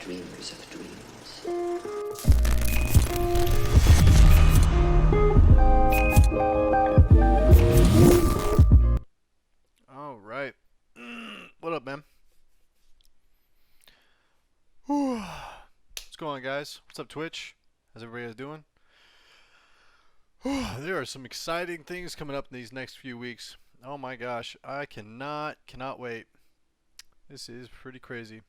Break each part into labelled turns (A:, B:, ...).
A: dreamers of dreams.
B: All right. What up, man? What's going on, guys? What's up, Twitch? How's everybody else doing? There are some exciting things coming up in these next few weeks. Oh my gosh, I cannot wait. This is pretty crazy.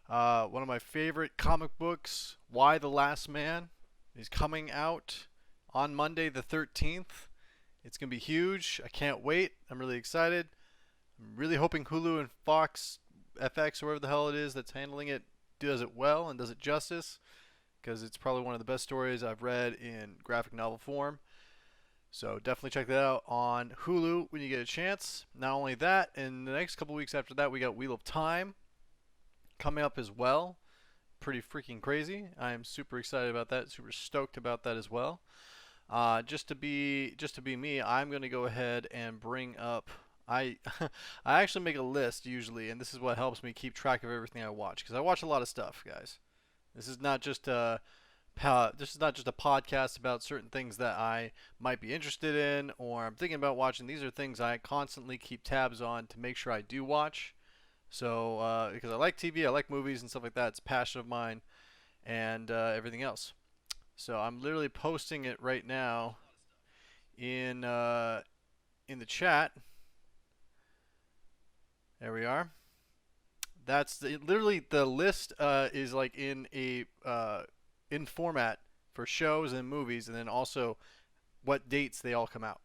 B: One of my favorite comic books, Y: The Last Man, is coming out on Monday the 13th. It's going to be huge. I can't wait. I'm really excited. I'm really hoping Hulu and Fox, FX, or whatever the hell it is that's handling it, does it well and does it justice, because it's probably one of the best stories I've read in graphic novel form. So definitely check that out on Hulu when you get a chance. Not only that, in the next couple weeks after that, we got Wheel of Time coming up as well. Pretty freaking crazy. I am super excited about that. Super stoked about that as well. Just to be me, I'm going to go ahead and bring up. I actually make a list usually, and this is what helps me keep track of everything I watch, because I watch a lot of stuff, guys. This is not just a podcast about certain things that I might be interested in or I'm thinking about watching. These are things I constantly keep tabs on to make sure I do watch. So because I like TV, I like movies and stuff like that. It's a passion of mine, and everything else. So I'm literally posting it right now in the chat. There we are. That's literally the list is like in a in format for shows and movies, and then also what dates they all come out.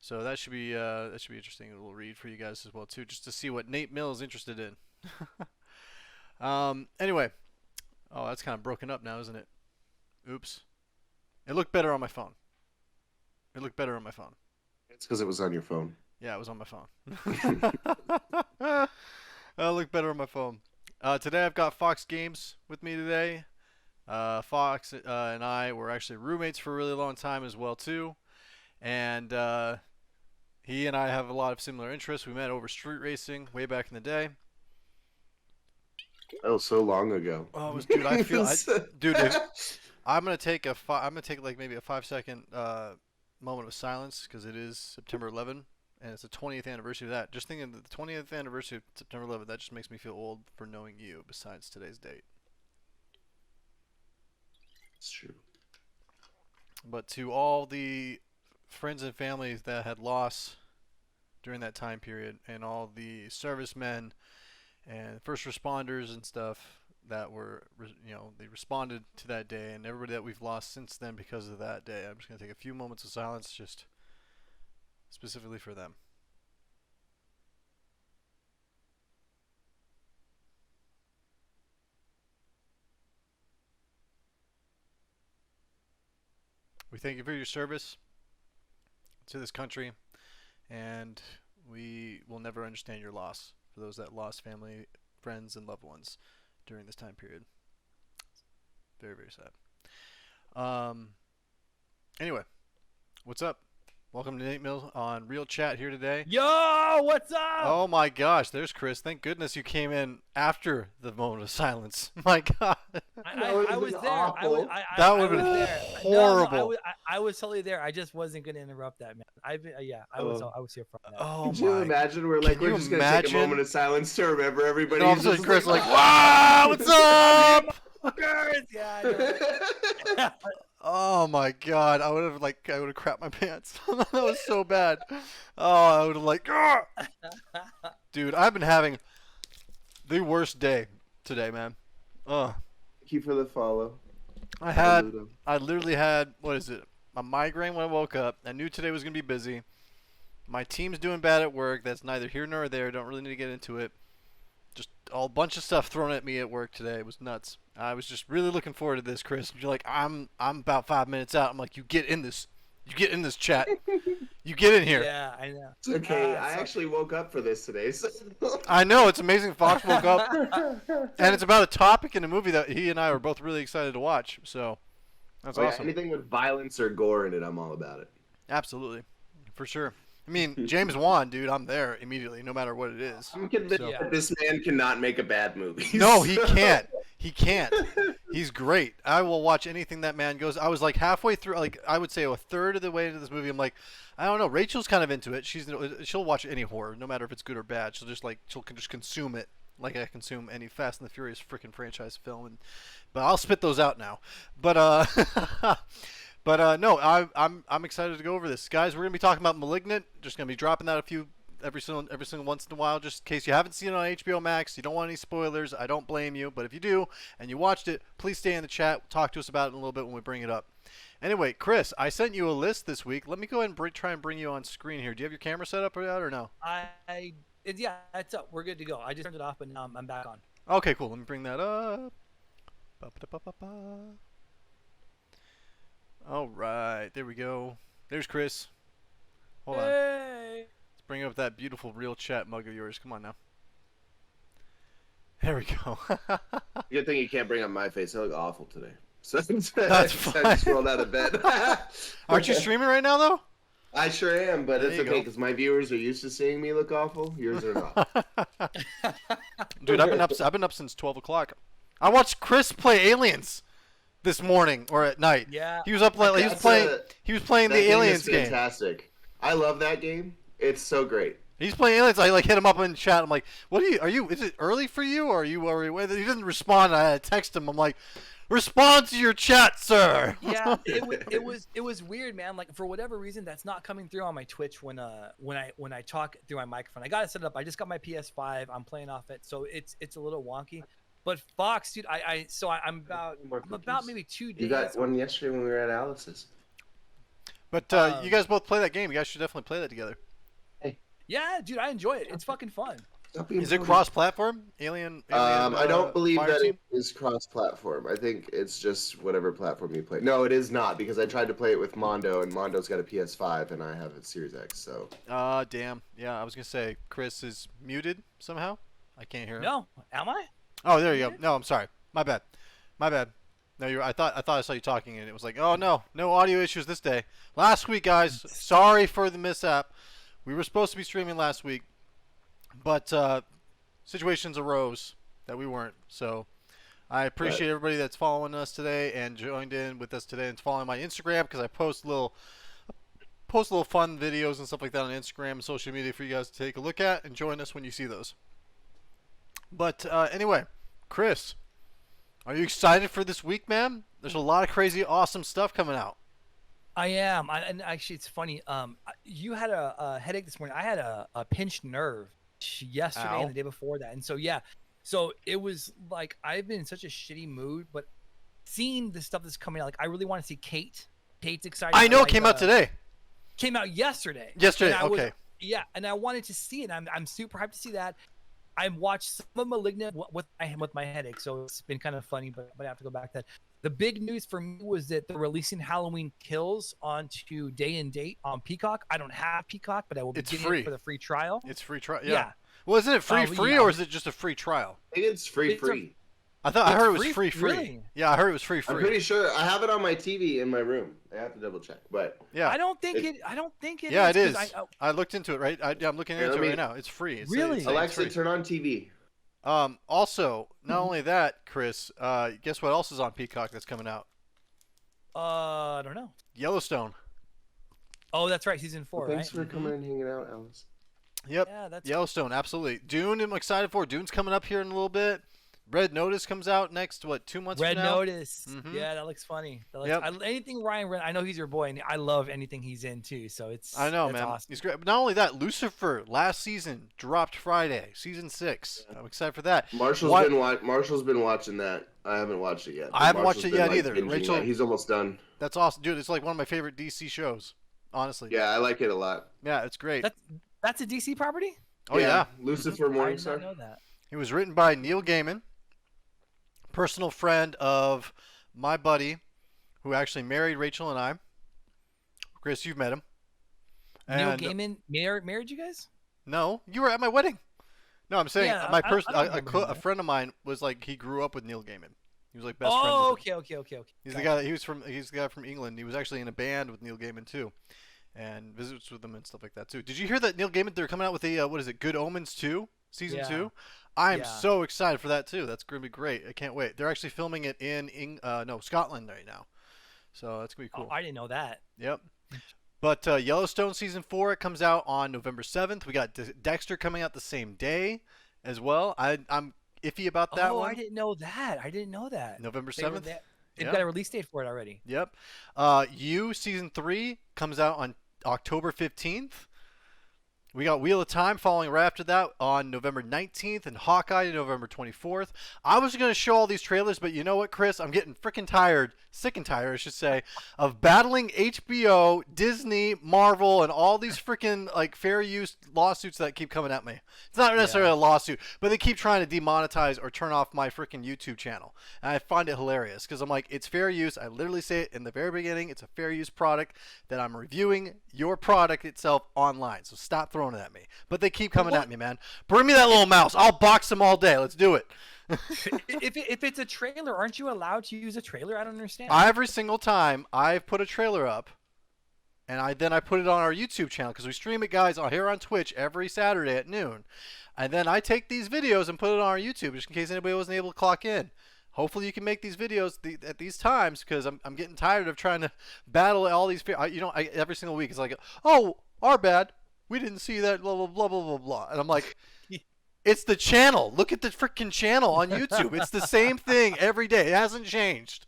B: So that should be interesting. A little read for you guys as well too, just to see what NAT3MILL is interested in. Anyway, oh, that's kind of broken up now, isn't it? Oops. It looked better on my phone.
C: It's because it was on your phone.
B: Yeah, it was on my phone. It looked better on my phone. Today I've got FawkesGames with me today. Fox and I were actually roommates for a really long time as well too, and he and I have a lot of similar interests. We met over street racing way back in the day.
C: Oh, so long ago.
B: Oh, it was, dude. I'm gonna take like maybe a 5-second moment of silence, because it is September 11th. And it's the 20th anniversary of that. Just thinking that the 20th anniversary of September 11th, that just makes me feel old for knowing you, besides today's date.
C: It's true.
B: But to all the friends and families that had lost during that time period, and all the servicemen and first responders and stuff that were, they responded to that day, and everybody that we've lost since then because of that day, I'm just going to take a few moments of silence just specifically for them. We thank you for your service to this country, and we will never understand your loss for those that lost family, friends, and loved ones during this time period. Very, very sad. Anyway, what's up? Welcome to NAT3MILL on ReelChat here today.
D: Yo, what's up?
B: Oh my gosh, there's Chris. Thank goodness you came in after the moment of silence. My God.
D: I was there.
B: That would have been horrible.
D: No, I was totally there. I just wasn't gonna interrupt that, man. I was here for that.
B: Oh
C: Could you imagine? We're just gonna take a moment of silence to remember everybody.
B: And all of a sudden, Chris like, wow, what's up?
D: Yeah.
B: Oh my God, I would have crapped my pants. That was so bad. Oh, I would have dude, I've been having the worst day today, man.
C: Thank you for the follow.
B: I literally had, what is it, a migraine when I woke up. I knew today was gonna be busy. My team's doing bad at work. That's neither here nor there. Don't really need to get into it. Just a bunch of stuff thrown at me at work today. It was nuts. I was just really looking forward to this, Chris. You're like, I'm about 5 minutes out. I'm like, you get in this chat. You get in here.
D: Yeah, I know.
C: It's okay. I actually woke up for this today. So.
B: I know, it's amazing. Fox woke up, and it's about a topic in a movie that he and I were both really excited to watch. So that's awesome.
C: Anything with violence or gore in it, I'm all about it.
B: Absolutely, for sure. I mean, James Wan, dude, I'm there immediately, no matter what it is.
C: I'm convinced that this man cannot make a bad movie.
B: No, he can't. He can't. He's great. I will watch anything that man goes. I was like halfway through, like I would say a third of the way into this movie. I'm like, I don't know. Rachel's kind of into it. She'll watch any horror, no matter if it's good or bad. She'll just consume it like I consume any Fast and the Furious freaking franchise film. But I'll spit those out now. But no, I'm excited to go over this, guys. We're gonna be talking about *Malignant*. Just gonna be dropping that every single once in a while, just in case you haven't seen it on HBO Max. You don't want any spoilers. I don't blame you, but if you do and you watched it, please stay in the chat. Talk to us about it in a little bit when we bring it up. Anyway, Chris, I sent you a list this week. Let me go ahead and try and bring you on screen here. Do you have your camera set up or no?
D: Yeah, it's up. We're good to go. I just turned it off, but now I'm back on.
B: Okay, cool. Let me bring that up. Ba-ba-da-ba-ba-ba. All right, there we go. There's Chris. Hold on. Let's bring up that beautiful ReelChat mug of yours. Come on now. There we go.
C: Good thing you can't bring up my face. I look awful today. So
B: That's fine.
C: I just rolled out of bed.
B: Aren't you streaming right now, though?
C: I sure am, but
B: There
C: it's
B: you
C: okay
B: go.
C: because my viewers are used to seeing me look awful. Yours are not.
B: Dude, I've been up since 12 o'clock. I watched Chris play Aliens this morning or at night.
D: Yeah.
B: He was up late. He was playing the Aliens game.
C: Fantastic. I love that game. It's so great.
B: He's playing Aliens. I like hit him up in chat. I'm like, "What are you? Is it early for you, or are you worried?" He didn't respond. I had to text him. I'm like, "Respond to your chat, sir."
D: Yeah, it was weird, man. Like for whatever reason, that's not coming through on my Twitch when I talk through my microphone. I got it set up. I just got my PS5. I'm playing off it, so it's a little wonky. But Fox, dude, I'm about maybe 2 days.
C: You got one yesterday when we were at Alice's.
B: But you guys both play that game. You guys should definitely play that together.
D: Yeah, dude, I enjoy it. It's fucking fun.
B: Is it cross-platform? Alien
C: I don't believe
B: Fire
C: that
B: Team?
C: it is cross-platform. I think it's just whatever platform you play. No, it is not because I tried to play it with Mondo, and Mondo's got a PS5, and I have a Series X. So.
B: Damn. Yeah, I was gonna say Chris is muted somehow. I can't hear him.
D: No, am I?
B: Oh, there you go. No, I'm sorry. My bad. No, I thought I saw you talking, and it was like, oh no audio issues this day. Last week, guys. Sorry for the mishap. We were supposed to be streaming last week, but situations arose that we weren't. So I appreciate everybody that's following us today and joined in with us today and following my Instagram because I post little fun videos and stuff like that on Instagram and social media for you guys to take a look at and join us when you see those. But anyway, Chris, are you excited for this week, man? There's a lot of crazy, awesome stuff coming out.
D: I am. And actually, it's funny. You had a headache this morning. I had a pinched nerve yesterday
B: Ow.
D: and the day before that. And so, yeah. So it was like I've been in such a shitty mood, but seeing the stuff that's coming out, like I really want to see Kate. Kate's excited.
B: I know
D: it
B: came out today.
D: Came out yesterday.
B: Yesterday,
D: And
B: okay.
D: Yeah, and I wanted to see it. I'm super hyped to see that. I watched some of *Malignant* with my headache, so it's been kind of funny, but I have to go back to that. The big news for me was that they're releasing Halloween Kills onto day and date on Peacock. I don't have Peacock, but I will be getting
B: free.
D: it for the free trial.
B: It's free trial.
D: Yeah.
B: Well, isn't it free
D: yeah.
B: or is it just a free trial?
C: I think it's free.
B: I heard it was free.
D: Really?
B: Yeah, I heard it was free.
C: I'm pretty sure I have it on my TV in my room. I have to double check, but
B: Yeah.
D: I don't think it.
B: Yeah, it
D: is.
B: is. I looked into it. Right. I'm looking into it right now. It's free. It's
D: Really?
B: it's
C: Alexa,
B: free.
C: turn on TV.
B: Also, not only that, Chris. Guess what else is on Peacock that's coming out?
D: I don't know.
B: Yellowstone.
D: Oh, that's right. Season 4,
C: Thanks
D: right?
C: for coming and hanging out, Alice.
B: Yep.
D: Yeah, that's
B: Yellowstone. Absolutely. Dune. I'm excited for. Dune's coming up here in a little bit. Red Notice comes out next. 2 months
D: Red
B: from now?
D: Notice.
B: Mhm.
D: Yeah, that looks funny.
B: Yep.
D: Anything Ryan Reynolds. I know he's your boy, and I love anything he's in too. So
B: I know,
D: that's
B: man.
D: Awesome.
B: He's great. But not only that, Lucifer last season dropped Friday, season 6. I'm excited for that.
C: Marshall's been watching that. I haven't watched it yet.
B: I haven't watched it yet either.
C: binging
B: Rachel-
C: that. He's almost done.
B: That's awesome, dude. It's like one of my favorite DC shows, honestly.
C: Yeah, I like it a lot.
B: Yeah, it's great.
D: That's a DC property.
B: Oh yeah.
C: Lucifer
D: I did not
C: Morningstar.
D: know that.
B: It was written by Neil Gaiman, personal friend of my buddy, who actually married Rachel and I. Chris, you've met him.
D: Neil
B: And-
D: Gaiman married you guys?
B: No, you were at my wedding. No, I'm saying
D: Yeah,
B: my
D: I
B: person,
D: don't remember
B: a
D: that.
B: friend of mine was like he grew up with Neil Gaiman. He was like best friends
D: Oh,
B: with him.
D: okay.
B: He's the guy. He's the guy from England. He was actually in a band with Neil Gaiman too, and visits with them and stuff like that too. Did you hear that Neil Gaiman? They're coming out with a what is it? Good Omens 2? season
D: Yeah.
B: 2. I'm
D: Yeah.
B: so excited for that too. That's gonna be great. I can't wait. They're actually filming it in Scotland right now, so that's gonna be
D: Oh,
B: cool.
D: I didn't know that.
B: Yep. But Yellowstone season 4, it comes out on November 7th. We got Dexter coming out the same day as well. I'm iffy about that
D: Oh,
B: one.
D: I didn't know that. I didn't know that.
B: November
D: They were
B: 7th.
D: They've
B: Yep.
D: got a release date for it already.
B: Yep. You season 3 comes out on October 15th. We got Wheel of Time following right after that on November 19th, and Hawkeye November 24th. I was going to show all these trailers, but you know what, Chris? I'm getting freaking tired, sick and tired, I should say, of battling HBO, Disney, Marvel, and all these freaking like fair use lawsuits that keep coming at me. It's not necessarily a lawsuit, but they keep trying to demonetize or turn off my freaking YouTube channel. And I find it hilarious because I'm like, it's fair use. I literally say it in the very beginning. It's a fair use product that I'm reviewing your product itself online. So stop throwing it at me. But they keep coming at me, man. Bring me that little mouse. I'll box them all day. Let's do it.
D: if it's a trailer, aren't you allowed to use a trailer? I don't understand.
B: Every single time I've put a trailer up, and I put it on our YouTube channel because we stream it, guys, here on Twitch every Saturday at noon. And then I take these videos and put it on our YouTube just in case anybody wasn't able to clock in. Hopefully you can make these videos at these times because I'm getting tired of trying to battle all these. Every single week it's like, oh, our bad. We didn't see that, blah, blah, blah, blah, blah, blah. And I'm like, it's the channel. Look at the freaking channel on YouTube. It's the same thing every day. It hasn't changed.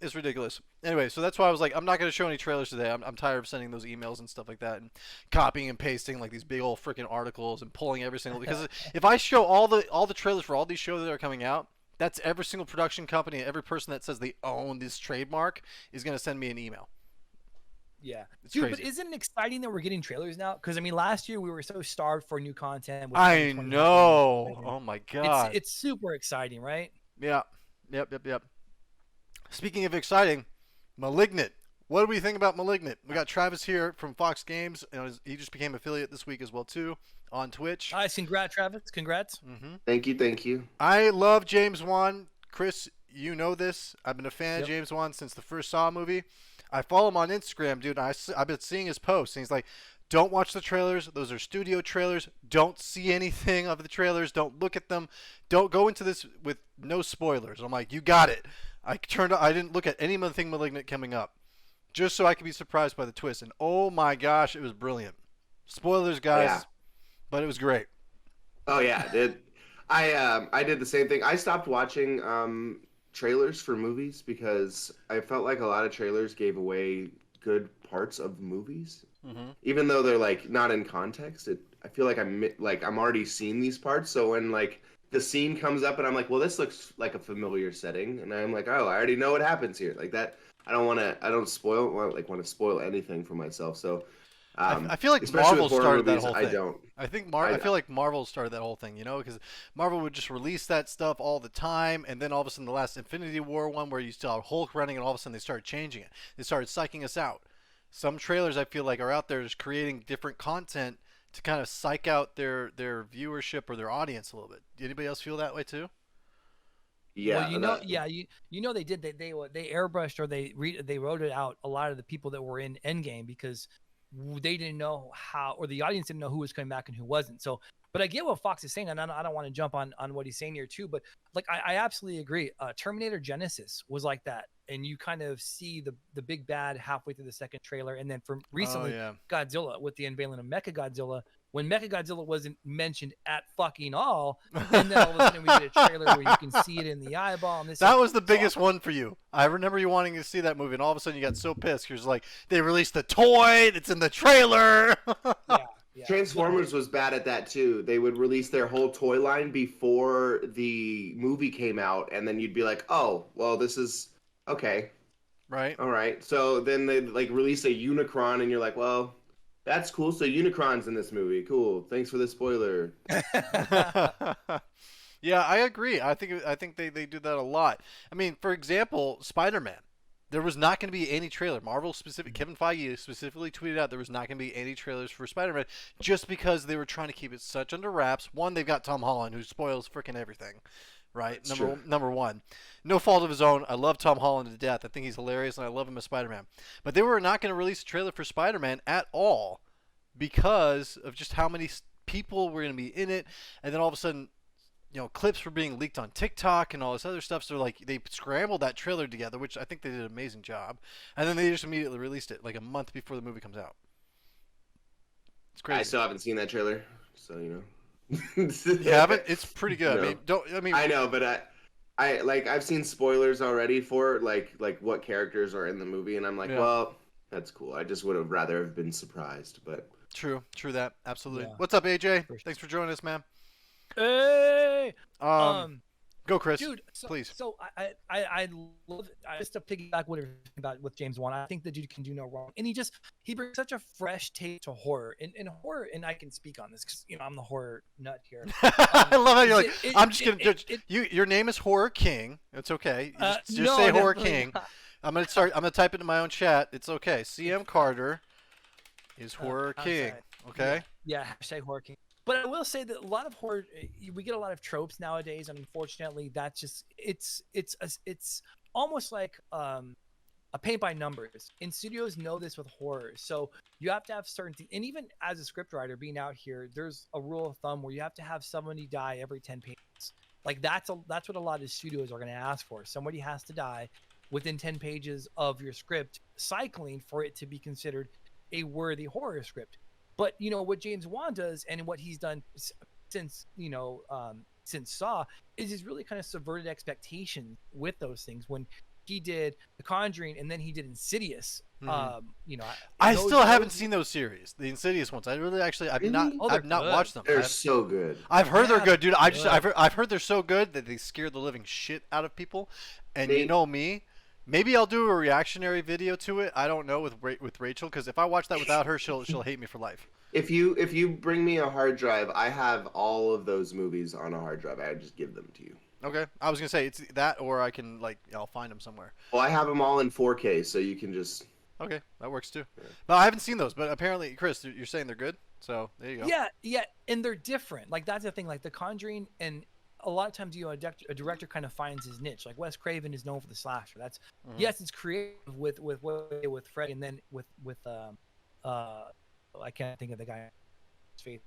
B: It's ridiculous. Anyway, so that's why I was like, I'm not going to show any trailers today. I'm tired of sending those emails and stuff like that and copying and pasting like these big old freaking articles and pulling every single, because if I show all the trailers for all these shows that are coming out, that's every single production company, every person that says they own this trademark is going to send me an email.
D: Yeah.
B: It's
D: Dude,
B: crazy.
D: but isn't it exciting that we're getting trailers now? Because, I mean, last year we were so starved for new content. with
B: I
D: 2020
B: know.
D: happening.
B: Oh my God.
D: It's super exciting, right?
B: Yeah. Yep. Speaking of exciting, Malignant. What do we think about Malignant? We got Travis here from FawkesGames. He just became affiliate this week as well too on Twitch.
D: Nice. Congrats, Travis. Congrats.
B: Mm-hmm.
C: Thank you.
B: I love James Wan. Chris, you know this. I've been a fan of
D: Yep.
B: James Wan since the first Saw movie. I follow him on Instagram, dude. I've been seeing his posts, and he's like, don't watch the trailers. Those are studio trailers. Don't see anything of the trailers. Don't look at them. Don't go into this with no spoilers. I'm like, you got it. I didn't look at anything Malignant coming up, just so I could be surprised by the twist. And oh my gosh, it was brilliant. Spoilers, guys, but it was great.
C: Oh yeah, I did the same thing. I stopped watching trailers for movies because I felt like a lot of trailers gave away good parts of movies, even though they're like not in context. I feel like I'm already seen these parts, so when like the scene comes up and I'm like, well, this looks like a familiar setting, and I'm like, oh, I already know what happens here. Like that, I don't want to spoil anything for myself. So
B: I feel like
C: especially
B: Marvel
C: with horror
B: started that
C: movies,
B: whole thing.
C: I don't.
B: I think I feel like Marvel started that whole thing, because Marvel would just release that stuff all the time, and then all of a sudden the last Infinity War one where you still have Hulk running, and all of a sudden they started changing it. They started psyching us out. Some trailers I feel like are out there just creating different content to kind of psych out their viewership or their audience a little bit. Do anybody else feel that way too?
C: Yeah,
D: well, they did. They airbrushed or they wrote it out. A lot of the people that were in Endgame because they didn't know how, or the audience didn't know who was coming back and who wasn't. So, but I get what Fox is saying, and I don't want to jump on what he's saying here too. But like I absolutely agree. Terminator Genesis was like that, and you kind of see the big bad halfway through the second trailer, and then from recently Godzilla with the unveiling of Mechagodzilla. When Mechagodzilla wasn't mentioned at fucking all, and then all of a sudden we get a trailer where you can see it in the eyeball. And
B: that was the biggest one for you. I remember you wanting to see that movie, and all of a sudden you got so pissed. You're just like, they released the toy that's in the trailer.
D: Yeah.
C: Transformers was bad at that too. They would release their whole toy line before the movie came out, and then you'd be like, oh, well, this is okay.
B: Right.
C: All right. So then they like release a Unicron, and you're like, well, that's cool. So Unicron's in this movie. Cool. Thanks for the spoiler.
B: Yeah, I agree. I think they do that a lot. I mean, for example, Spider-Man. There was not going to be any trailer. Kevin Feige specifically tweeted out there was not going to be any trailers for Spider-Man just because they were trying to keep it such under wraps. One, they've got Tom Holland who spoils freaking everything, right? Number one. No fault of his own. I love Tom Holland to death. I think he's hilarious and I love him as Spider-Man. But they were not going to release a trailer for Spider-Man at all because of just how many people were going to be in it, and then all of a sudden, clips were being leaked on TikTok and all this other stuff. So like they scrambled that trailer together, which I think they did an amazing job, and then they just immediately released it like a month before the movie comes out. It's crazy.
C: I still haven't seen that trailer, so
B: You haven't? It's pretty good.
C: No.
B: I mean,
C: I know, but I've seen spoilers already for like what characters are in the movie, and I'm like, well, that's cool. I just would have rather have been surprised, but
B: true that absolutely.
D: Yeah.
B: What's up, AJ? Thanks for joining us, man.
D: Hey,
B: go, Chris.
D: dude,
B: please.
D: So I love. Just to piggyback what you're talking about with James Wan, I think the dude can do no wrong, and he brings such a fresh take to horror. And horror, and I can speak on this because I'm the horror nut here.
B: I love how you're like, I'm just gonna judge you. Your name is Horror King. It's okay. Just say Horror King. I'm gonna type it in my own chat. It's okay. CMCarter is Horror King. Okay.
D: Yeah. Hashtag Horror King. But I will say that a lot of horror, we get a lot of tropes nowadays, and unfortunately, that's just it's almost like a paint by numbers. And studios know this with horror, so you have to have certain things. And even as a scriptwriter, being out here, there's a rule of thumb where you have to have somebody die every 10 pages. Like that's what a lot of studios are going to ask for. Somebody has to die within 10 pages of your script, cycling for it to be considered a worthy horror script. But what James Wan does, and what he's done since Saw, is he's really kind of subverted expectations with those things. When he did The Conjuring, and then he did Insidious.
B: I still haven't seen those series, the Insidious ones. I've not watched them.
C: They're so good.
B: I've heard they're good, dude. I've heard they're so good that they scare the living shit out of people. And you know me. Maybe I'll do a reactionary video to it. I don't know with Rachel, because if I watch that without her, she'll hate me for life.
C: If you bring me a hard drive, I have all of those movies on a hard drive. I just give them to you.
B: Okay, I was gonna say it's that, or I can I'll find them somewhere.
C: Well, I have them all in 4K, so you can just.
B: Okay, that works too. Yeah. But I haven't seen those. But apparently, Chris, you're saying they're good. So there you go.
D: Yeah, and they're different. Like that's the thing. Like The Conjuring, and a lot of times a director kind of finds his niche. Like Wes Craven is known for the slasher. That's yes, it's creative with Freddy, and then with I can't think of the guy's face,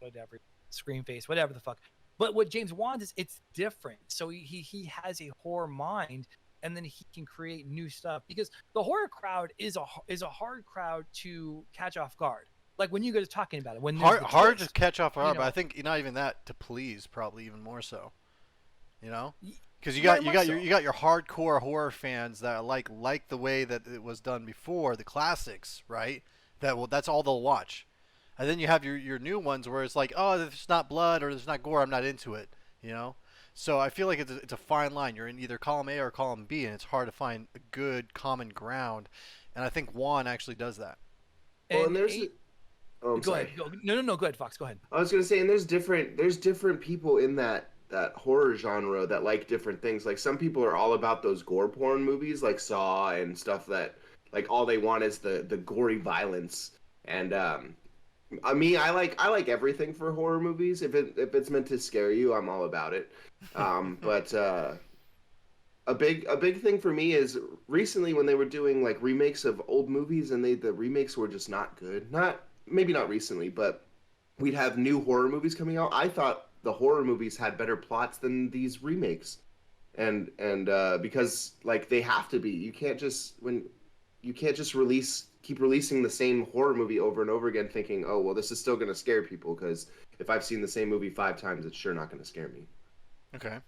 D: whatever, Scream Face, whatever the fuck. But what James Wan is, it's different. So he has a horror mind, and then he can create new stuff, because the horror crowd is a hard crowd to catch off guard. Like when you guys are talking about it, when
B: hard to catch off guard, but I think not even that to please, probably even more so. Because you got your hardcore horror fans that like the way that it was done before, the classics, right? That's all they'll watch. And then you have your new ones where it's like, oh, there's not blood or there's not gore, I'm not into it, So I feel like it's a fine line. You're in either column A or column B, and it's hard to find a good common ground. And I think Juan actually does that.
C: Well, and there's
D: go ahead. No, go ahead, Fox. Go ahead.
C: I was gonna say, and there's different people in that horror genre that like different things. Like some people are all about those gore porn movies, like Saw and stuff that like all they want is the gory violence. And I like everything for horror movies. If it's meant to scare you, I'm all about it. But a big thing for me is recently when they were doing like remakes of old movies, and the remakes were just not good. Maybe not recently, but we'd have new horror movies coming out. I thought the horror movies had better plots than these remakes, and because like they have to be. You can't just keep releasing the same horror movie over and over again, thinking, oh well, this is still going to scare people, because if I've seen the same movie 5 times, it's sure not going to scare me.
B: Okay,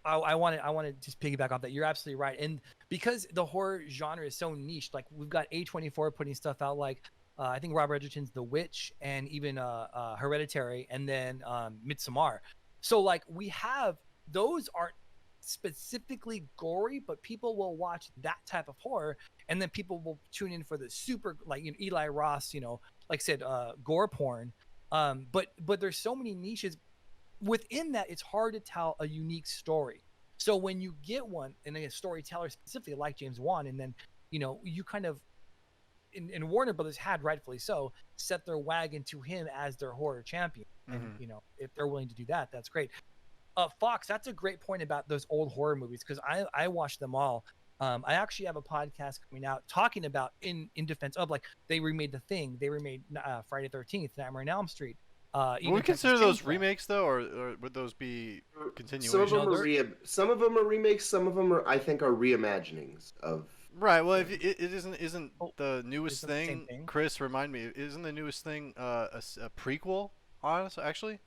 D: I want to just piggyback off that. You're absolutely right, and because the horror genre is so niche, like we've got A24 putting stuff out like. I think Robert Edgerton's The Witch, and even Hereditary, and then Midsommar. So like we have, those aren't specifically gory, but people will watch that type of horror, and then people will tune in for the super, like Eli Ross, like I said, gore porn. But there's so many niches within that. It's hard to tell a unique story. So when you get one, and a storyteller specifically like James Wan, and then you kind of. And Warner Brothers had, rightfully so, set their wagon to him as their horror champion. And if they're willing to do that, that's great. Fox, that's a great point about those old horror movies, because I watched them all. I actually have a podcast coming out talking about in defense of, like, they remade The Thing, they remade Friday the 13th, Nightmare on Elm Street,
B: Would
D: even
B: we
D: Texas
B: consider those
D: Chainsaw.
B: remakes though, or would those be
C: Some of
B: continuations?
C: them are
D: They're-
C: some of them are remakes. Some of them are, I think, are reimaginings of.
B: Right. Well, if it isn't
D: Oh,
B: the newest
D: isn't the same
B: thing,
D: thing?
B: Chris, remind me, isn't the newest thing a prequel? Honest, actually.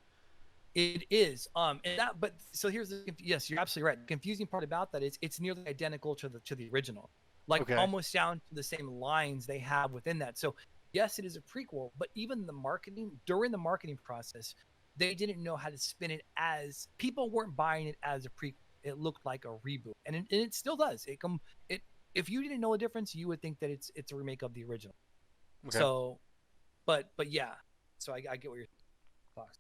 D: It is. And that, but so here's the yes, you're absolutely right. The confusing part about that is it's nearly identical to the original, like
B: Okay.
D: almost down to the same lines they have within that. So yes, it is a prequel, but even the marketing during the marketing process, they didn't know how to spin it as people weren't buying it as a prequel. It looked like a reboot, and it still does. It if you didn't know a difference, you would think that it's a remake of the original.
B: Okay.
D: So, but yeah. So I get what you're talking.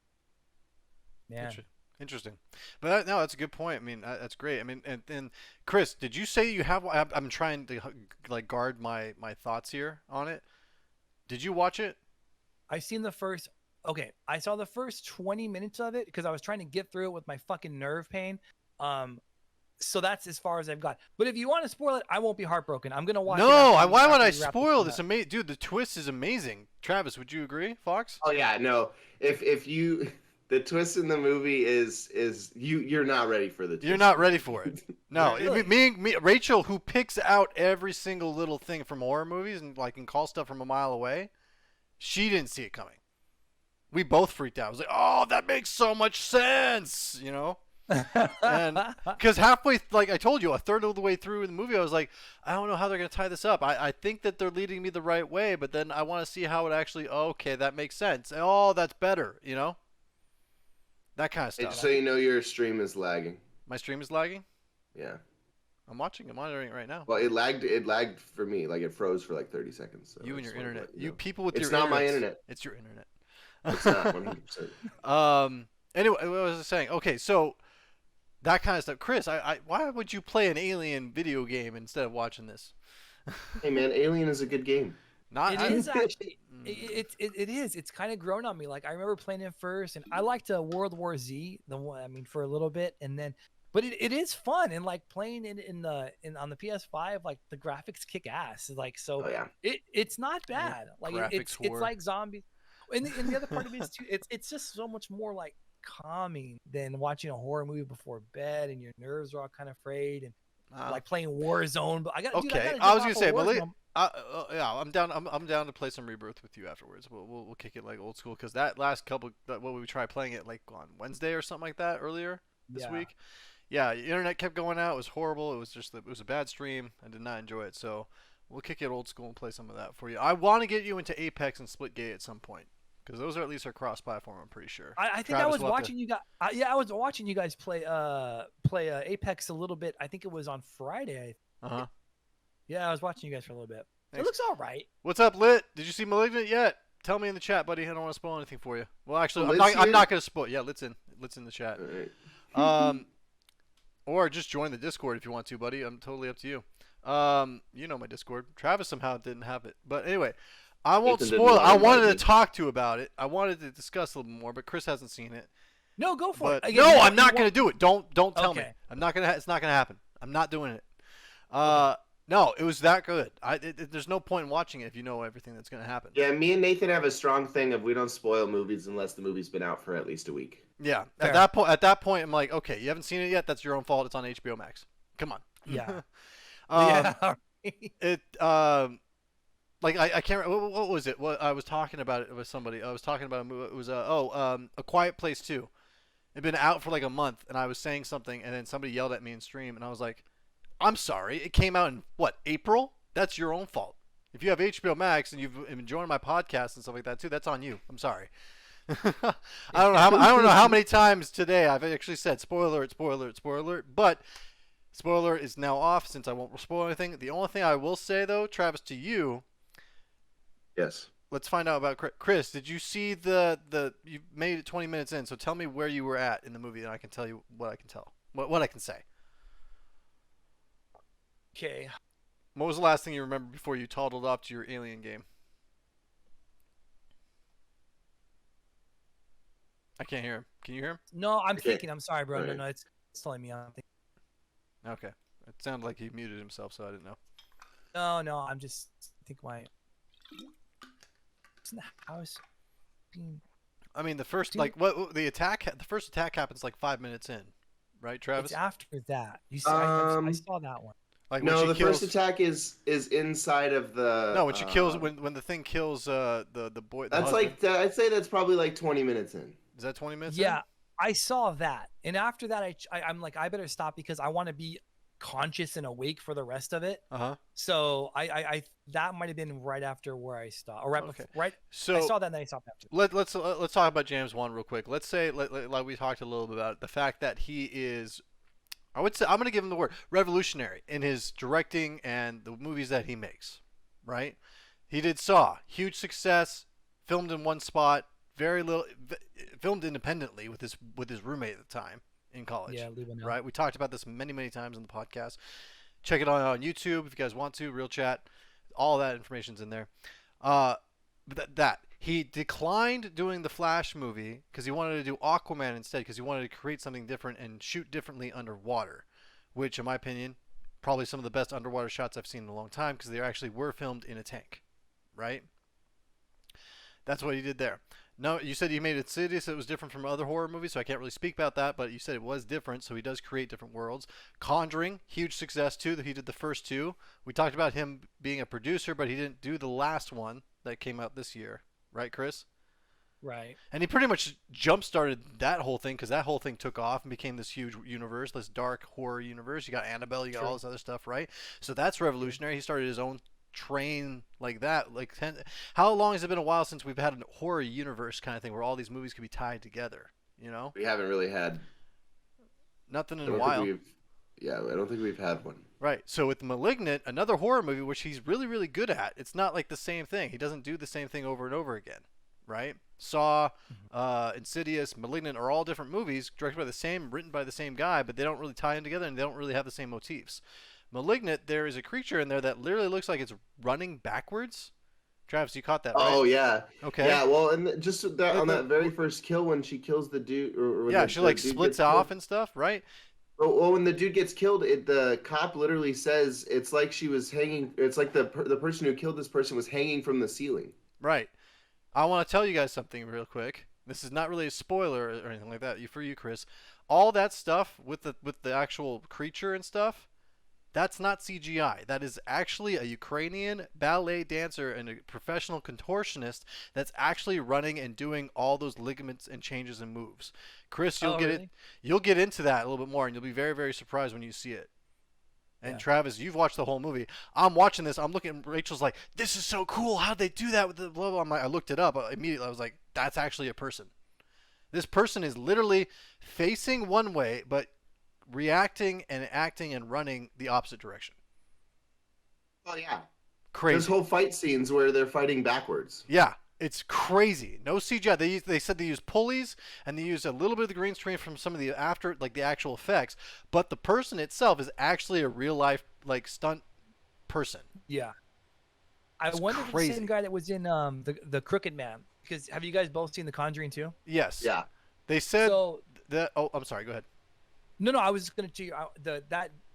D: Man.
B: Interesting. But no, that's a good point. I mean, that's great. I mean, and then Chris, did you say you have? I'm trying to like guard my thoughts here on it. Did you watch it?
D: I seen the first. Okay, I saw the first 20 minutes of it because I was trying to get through it with my fucking nerve pain. So that's as far as I've got. But if you want to spoil it, I won't be heartbroken. I'm gonna watch.
B: No,
D: it
B: why would I
D: after we wrap
B: spoil
D: this
B: this? Amazing, dude. The twist is amazing. Travis, would you agree, Fox?
C: Oh yeah, no. If you the twist in the movie is you're not ready for the twist.
B: You're not ready for it. No,
D: Really?
B: me, Rachel, who picks out every single little thing from horror movies and like can call stuff from a mile away, she didn't see it coming. We both freaked out. I was like, "Oh, that makes so much sense," you know. And because halfway, like I told you, a third of the way through the movie, I was like, I don't know how they're gonna tie this up. I think that they're leading me the right way, but then I want to see how it actually. Okay, that makes sense. Oh, that's better. You know, that kind of
C: Hey,
B: stuff.
C: just so you know, your stream is lagging.
B: My stream is lagging.
C: Yeah.
B: I'm watching. I'm monitoring it right now.
C: Well, it lagged for me. Like it froze for like 30 seconds. So
B: You
C: I
B: and your
C: just wanted to
B: internet.
C: let
B: You
C: know.
B: people with
C: It's
B: your
C: not my
B: internets.
C: internet.
B: It's your internet.
C: It's not 100%.
B: Anyway, what was I saying? Okay, so that kind of stuff. Chris, why would you play an Alien video game instead of watching this?
C: Hey man, Alien is a good game.
B: Not.
D: It
B: I-
D: is actually. It is. It's kind of grown on me. Like I remember playing it first, and I liked World War Z. The one, I mean, for a little bit, and then, but it is fun, and like playing it on the PS5, like the graphics kick ass. Like so,
C: Oh yeah.
D: it's not bad. Like
B: graphics
D: it's
B: whore.
D: like zombies. And the other part of it is too. It's just so much more like calming than watching a horror movie before bed, and your nerves are all kind of frayed, and like playing Warzone. But I got. Dude,
B: okay,
D: gotta
B: I was
D: jump
B: gonna
D: off
B: say,
D: of
B: but
D: Warzone.
B: yeah, I'm down. I'm down to play some Rebirth with you afterwards. We'll kick it like old school because that last couple, what we tried playing it like on Wednesday or something like that earlier this
D: Yeah.
B: week. Yeah, the internet kept going out. It was horrible. It was a bad stream. I did not enjoy it. So we'll kick it old school and play some of that for you. I want to get you into Apex and Splitgate at some point because those are at least cross-platform. I'm pretty sure.
D: I think
B: Travis,
D: I was
B: we'll have to-
D: watching you guys. Yeah, I was watching you guys play Apex a little bit. I think it was on Friday.
B: Uh-huh.
D: Yeah, I was watching you guys for a little bit. It
B: Thanks.
D: looks all right.
B: What's up, Lit? Did you see Malignant yet? Tell me in the chat, buddy. I don't want to spoil anything for you. Well, actually,
C: Lit's
B: I'm
C: here?
B: not going to spoil. Yeah, Lit's in the chat.
C: All right.
B: Or just join the Discord if you want to, buddy. I'm totally up to you. You know my Discord. Travis somehow didn't have it, but anyway, I won't
C: Nathan didn't
B: spoil it. I
C: invite
B: wanted
C: me.
B: to talk to you about it. I wanted to discuss a little more, but Chris hasn't seen it.
D: No, go for
B: But
D: it.
B: no, I'm not going to do it. Don't tell me.
D: Okay.
B: I'm not gonna. It's not going to happen. I'm not doing it. No, it was that good. There's no point in watching it if you know everything that's going to happen.
C: Yeah, me and Nathan have a strong thing of we don't spoil movies unless the movie's been out for at least a week.
B: Yeah.
D: Fair.
B: At that point, I'm like, okay, you haven't seen it yet. That's your own fault. It's on HBO Max. Come on.
D: Yeah.
B: Um,
D: Yeah.
B: It like I can't. What was it? What I was talking about it with somebody. I was talking about a movie. It was A Quiet Place 2. It'd been out for like a month, and I was saying something, and then somebody yelled at me in stream, and I was like, I'm sorry. It came out in what, April? That's your own fault. If you have HBO Max and you've been enjoying my podcast and stuff like that too, that's on you. I'm sorry. I don't know how many times today I've actually said spoiler alert, spoiler alert, spoiler alert, but spoiler alert is now off since I won't spoil anything. The only thing I will say though, Travis, to you,
C: Yes.
B: let's find out about Chris. Did you see the you made it 20 minutes in, so tell me where you were at in the movie, and I can tell you what I can tell, what I can say.
D: Okay.
B: What was the last thing you remember before you toddled off to your Alien game? I can't hear him. Can you hear him?
D: No, I'm
C: Okay.
D: thinking. I'm sorry, bro.
C: Alright.
D: No, it's telling me. I'm thinking.
B: Okay. It sounded like he muted himself, so I didn't know.
D: No. I'm just I think my. It's in the house. Being...
B: I mean, the first
D: Dude.
B: like the first attack happens like 5 minutes in, right, Travis?
D: It's after that. You see, I saw that one.
B: Like when
C: No,
B: she
C: the
B: kills.
C: first attack is inside of the.
B: No, when she kills when the thing kills the boy. The
C: That's
B: husband.
C: like I'd say that's probably like 20 minutes in.
B: Is that 20 minutes?
D: Yeah, I saw that, and after that, I'm like, I better stop because I want to be conscious and awake for the rest of it. So I that might have been right after where I stopped, or right before, right.
B: So
D: I saw that and then I stopped after.
B: Let's talk about James Wan real quick. Let's say like we talked a little bit about the fact that he is. I would say I'm going to give him the word revolutionary in his directing and the movies that he makes. Right? He did Saw, huge success, filmed in one spot, very little, filmed independently with his roommate at the time in college.
D: Yeah,
B: right. We talked about this many times on the podcast. Check it out on YouTube if you guys want to. ReelChat, all that information's in there. That he declined doing the Flash movie because he wanted to do Aquaman instead because he wanted to create something different and shoot differently underwater, which in my opinion, probably some of the best underwater shots I've seen in a long time because they actually were filmed in a tank, right? That's what he did there. No, you said you made Insidious. It was different from other horror movies, so I can't really speak about that. But you said it was different, so he does create different worlds. Conjuring, huge success too. That he did the first two. We talked about him being a producer, but he didn't do the last one that came out this year, right, Chris?
D: Right.
B: And he pretty much jump-started that whole thing because that whole thing took off and became this huge universe, this dark horror universe. You got Annabelle, you got all this other stuff, right? So that's revolutionary. He started his own train like that. How long has it been a while since we've had a horror universe kind of thing where all these movies could be tied together? You know,
C: we haven't really had
B: nothing in a while.
C: Yeah, I don't think we've had one.
B: Right. So with *Malignant*, another horror movie which he's really good at. It's not like the same thing. He doesn't do the same thing over and over again. Right? Saw, Insidious, *Malignant* are all different movies directed by the same, written by the same guy, but they don't really tie in together and they don't really have the same motifs. *Malignant*, there is a creature in there that literally looks like it's running backwards. Travis, you caught that, right?
C: Oh yeah.
B: Okay.
C: Yeah. Well, and just that on that very first kill when she kills the dude, or when
B: she like splits off and stuff, right?
C: Well, when the dude gets killed, the cop literally says it's like she was hanging. It's like the person who killed this person was hanging from the ceiling.
B: Right. I want to tell you guys something real quick. This is not really a spoiler or anything like that. For you, Chris, all that stuff with the actual creature and stuff, that's not CGI. That is actually a Ukrainian ballet dancer and a professional contortionist that's actually running and doing all those ligaments and changes and moves. Chris, you'll get it. You'll get into that a little bit more, and you'll be very surprised when you see it. And Travis, you've watched the whole movie. I'm watching this. I'm looking. Rachel's like, "This is so cool. How'd they do that with the blah blah?" I looked it up immediately. I was like, "That's actually a person. This person is literally facing one way, but reacting and acting and running the opposite direction."
C: Oh yeah.
B: Crazy.
C: There's whole fight scenes where they're fighting backwards.
B: Yeah, it's crazy. No CGI. They said they used pulleys and they used a little bit of the green screen from some of the the actual effects, but the person itself is actually a real life stunt person.
D: Yeah. I wonder if it's the same guy that was in the Crooked Man. Because have you guys both seen The Conjuring 2?
B: Yes.
C: Yeah.
B: They said that. Oh, I'm sorry. Go ahead.
D: No, I was just gonna tell you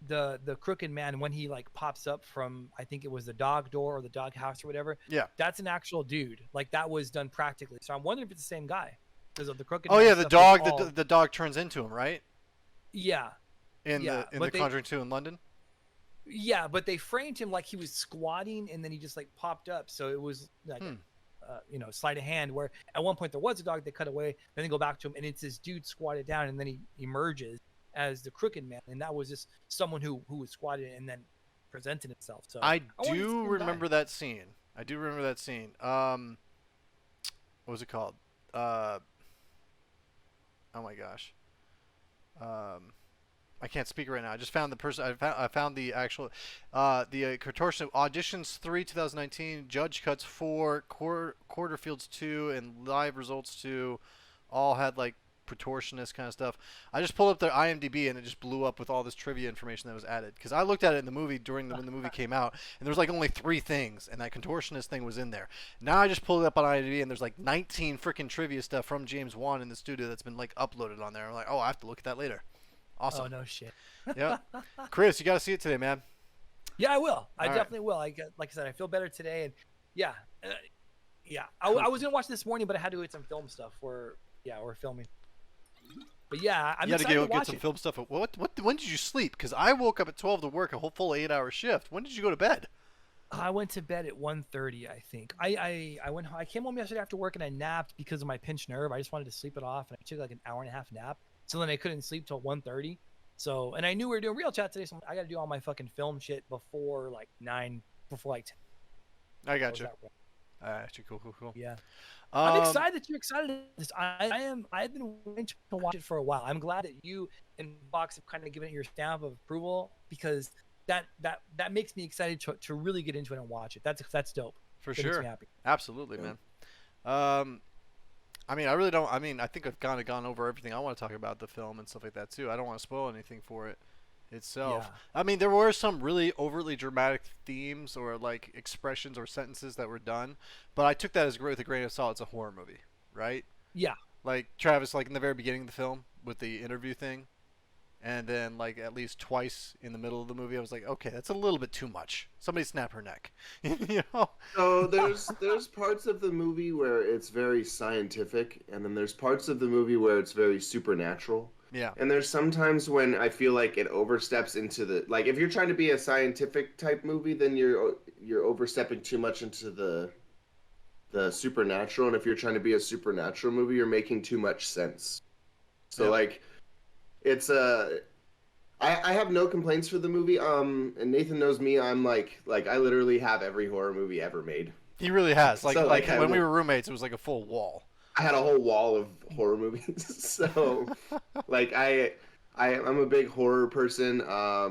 D: the Crooked Man when he pops up from, I think it was the dog door or the dog house or whatever.
B: Yeah,
D: that's an actual dude. That was done practically. So I'm wondering if it's the same guy because of the Crooked.
B: Oh
D: Man
B: yeah, the dog. The dog turns into him, right?
D: Yeah.
B: In the Conjuring 2 in London.
D: Yeah, but they framed him like he was squatting and then he just popped up. So it was sleight of hand. Where at one point there was a dog, they cut away, then they go back to him, and it's this dude squatted down, and then he emerges as the Crooked Man, and that was just someone who was squatted and then presented himself. So
B: I do remember that scene. What was it called? Oh my gosh. I can't speak right now. I just found the person. I found the actual the contortion auditions 3 2019, judge cuts 4, quarterfields 2, and live results 2, all had contortionist kind of stuff. I just pulled up their IMDb and it just blew up with all this trivia information that was added because I looked at it in the movie when the movie came out, and there was only 3 things, and that contortionist thing was in there. Now I just pulled it up on IMDb and there's 19 freaking trivia stuff from James Wan in the studio that's been uploaded on there. I'm like, oh, I have to look at that later. Awesome.
D: Oh no shit.
B: Yeah, Chris, you got to see it today, man.
D: Yeah, I will. I definitely will. Like I said, I feel better today, and yeah, Yeah, I was gonna watch this morning, but I had to get some film stuff. We're filming. But yeah, I'm
B: You had to
D: excited to
B: get
D: watch
B: some
D: it.
B: film stuff. When did you sleep? Because I woke up at 12 to work a whole full 8-hour shift. When did you go to bed?
D: I went to bed at 1:30, I think. I came home yesterday after work and I napped because of my pinched nerve. I just wanted to sleep it off, and I took like an hour and a half nap. So then I couldn't sleep till 1:30. So, and I knew we were doing ReelChat today, so I got to do all my fucking film shit before like 10.
B: I got
D: So
B: you.
D: that way.
B: Actually, cool.
D: Yeah. I'm
B: Um,
D: excited that you're excited about this. I've been waiting to watch it for a while. I'm glad that you and Fox have kind of given it your stamp of approval, because that makes me excited to really get into it and watch it. That's dope.
B: For
D: That makes
B: sure.
D: me happy.
B: Absolutely,
C: Yeah.
B: man. I mean, I really don't. I mean, I think I've kind of gone over everything I want to talk about the film and stuff like that too. I don't want to spoil anything for it itself.
D: Yeah.
B: I mean, there were some really overtly dramatic themes or like expressions or sentences that were done, but I took that as with a grain of salt. It's a horror movie, right?
D: Yeah.
B: Like Travis, like in the very beginning of the film with the interview thing, and then like at least twice in the middle of the movie, I was like, okay, that's a little bit too much. Somebody snap her neck, you know?
C: So there's parts of the movie where it's very scientific, and then there's parts of the movie where it's very supernatural.
B: Yeah.
C: And there's sometimes when I feel like it oversteps into the, like, if you're trying to be a scientific type movie, then you're overstepping too much into the supernatural, and if you're trying to be a supernatural movie, you're making too much sense. So
B: Yep.
C: like, it's I have no complaints for the movie. And Nathan knows me. I'm like I literally have every horror movie ever made.
B: He really has. Like,
C: So,
B: like
C: like,
B: when we were roommates, it was like a full wall.
C: I had a whole wall of horror movies. So like I'm a big horror person. I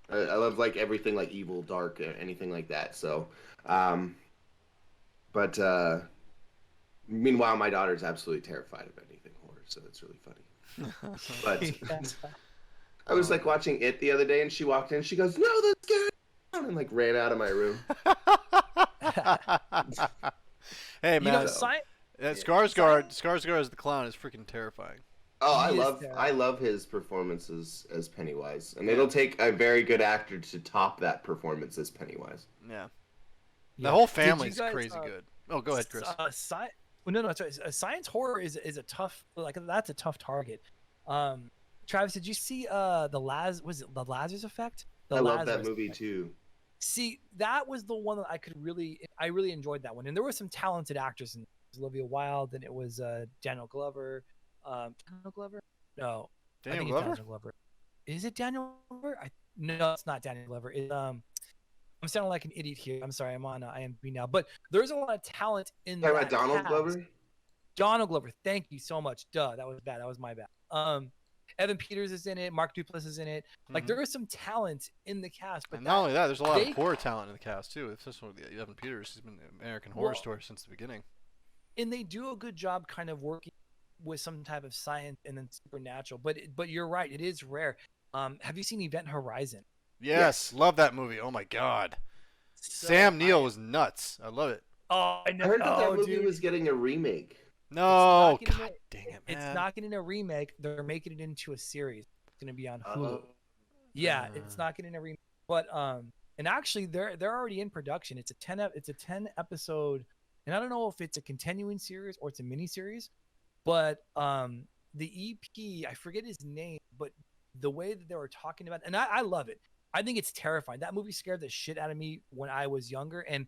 C: love like everything like evil, dark, anything like that. So but meanwhile my daughter's absolutely terrified of anything horror, so it's really funny. But I was like watching It the other day, and she walked in. She goes, "No, that's scary," and like ran out of my room.
B: Hey
D: You know,
B: man, Skarsgård as the clown is freaking terrifying.
C: Oh, I
D: He is
C: love
D: terrible.
C: his performance as Pennywise, and it'll take a very good actor to top that performance as Pennywise.
B: Yeah,
D: Yeah.
B: the whole
D: Did you
B: family's
D: guys,
B: crazy good. Oh, go ahead, Chris.
D: Well, no, sorry. Science horror is a tough, like, that's a tough target. Travis, did you see was it the Lazarus Effect? The
C: I love that
D: Lazarus
C: movie
D: Effect.
C: too.
D: See, that was the one that I really enjoyed that one, and there were some talented actors in it. It was Olivia Wilde, and it was Daniel Glover. Daniel Glover? No, I
B: Daniel
D: think
B: Glover?
D: it's Daniel Glover. Is it Daniel Glover? No, it's not Daniel Glover. I'm sounding like an idiot here. I'm sorry. I'm on IMDb now, but there's a lot of talent in
C: Talking
D: that
C: about Donald
D: cast.
C: Glover.
D: Donald Glover. Thank you so much. Duh, that was bad. That was my bad. Evan Peters is in it. Mark Duplass is in it. Like,
B: Mhm.
D: there is some talent in the cast, but
B: And not only that, there's a lot
D: they-
B: of horror talent in the cast too. It's just Evan Peters. He's been in American Horror
D: Well-
B: Story since the beginning.
D: and they do a good job kind of working with some type of science and then supernatural. But you're right, it is rare. Have you seen Event Horizon?
B: Yes, love that movie. Oh my god,
D: So
B: Sam Neill was nuts. I love it.
D: Oh, I
C: I
D: know.
C: heard that
D: Oh,
C: movie
D: dude.
C: was getting a remake.
B: No,
D: not getting
B: god
D: it.
B: dang it,
D: It's
B: man.
D: not getting a remake. They're making it into a series. It's gonna be on Hulu.
C: Oh.
D: Yeah, it's not getting a remake. But and actually they're already in production. It's a 10 episode, and I don't know if it's a continuing series or it's a mini series, but the EP, I forget his name, but the way that they were talking about, and I love it. I think it's terrifying. That movie scared the shit out of me when I was younger. And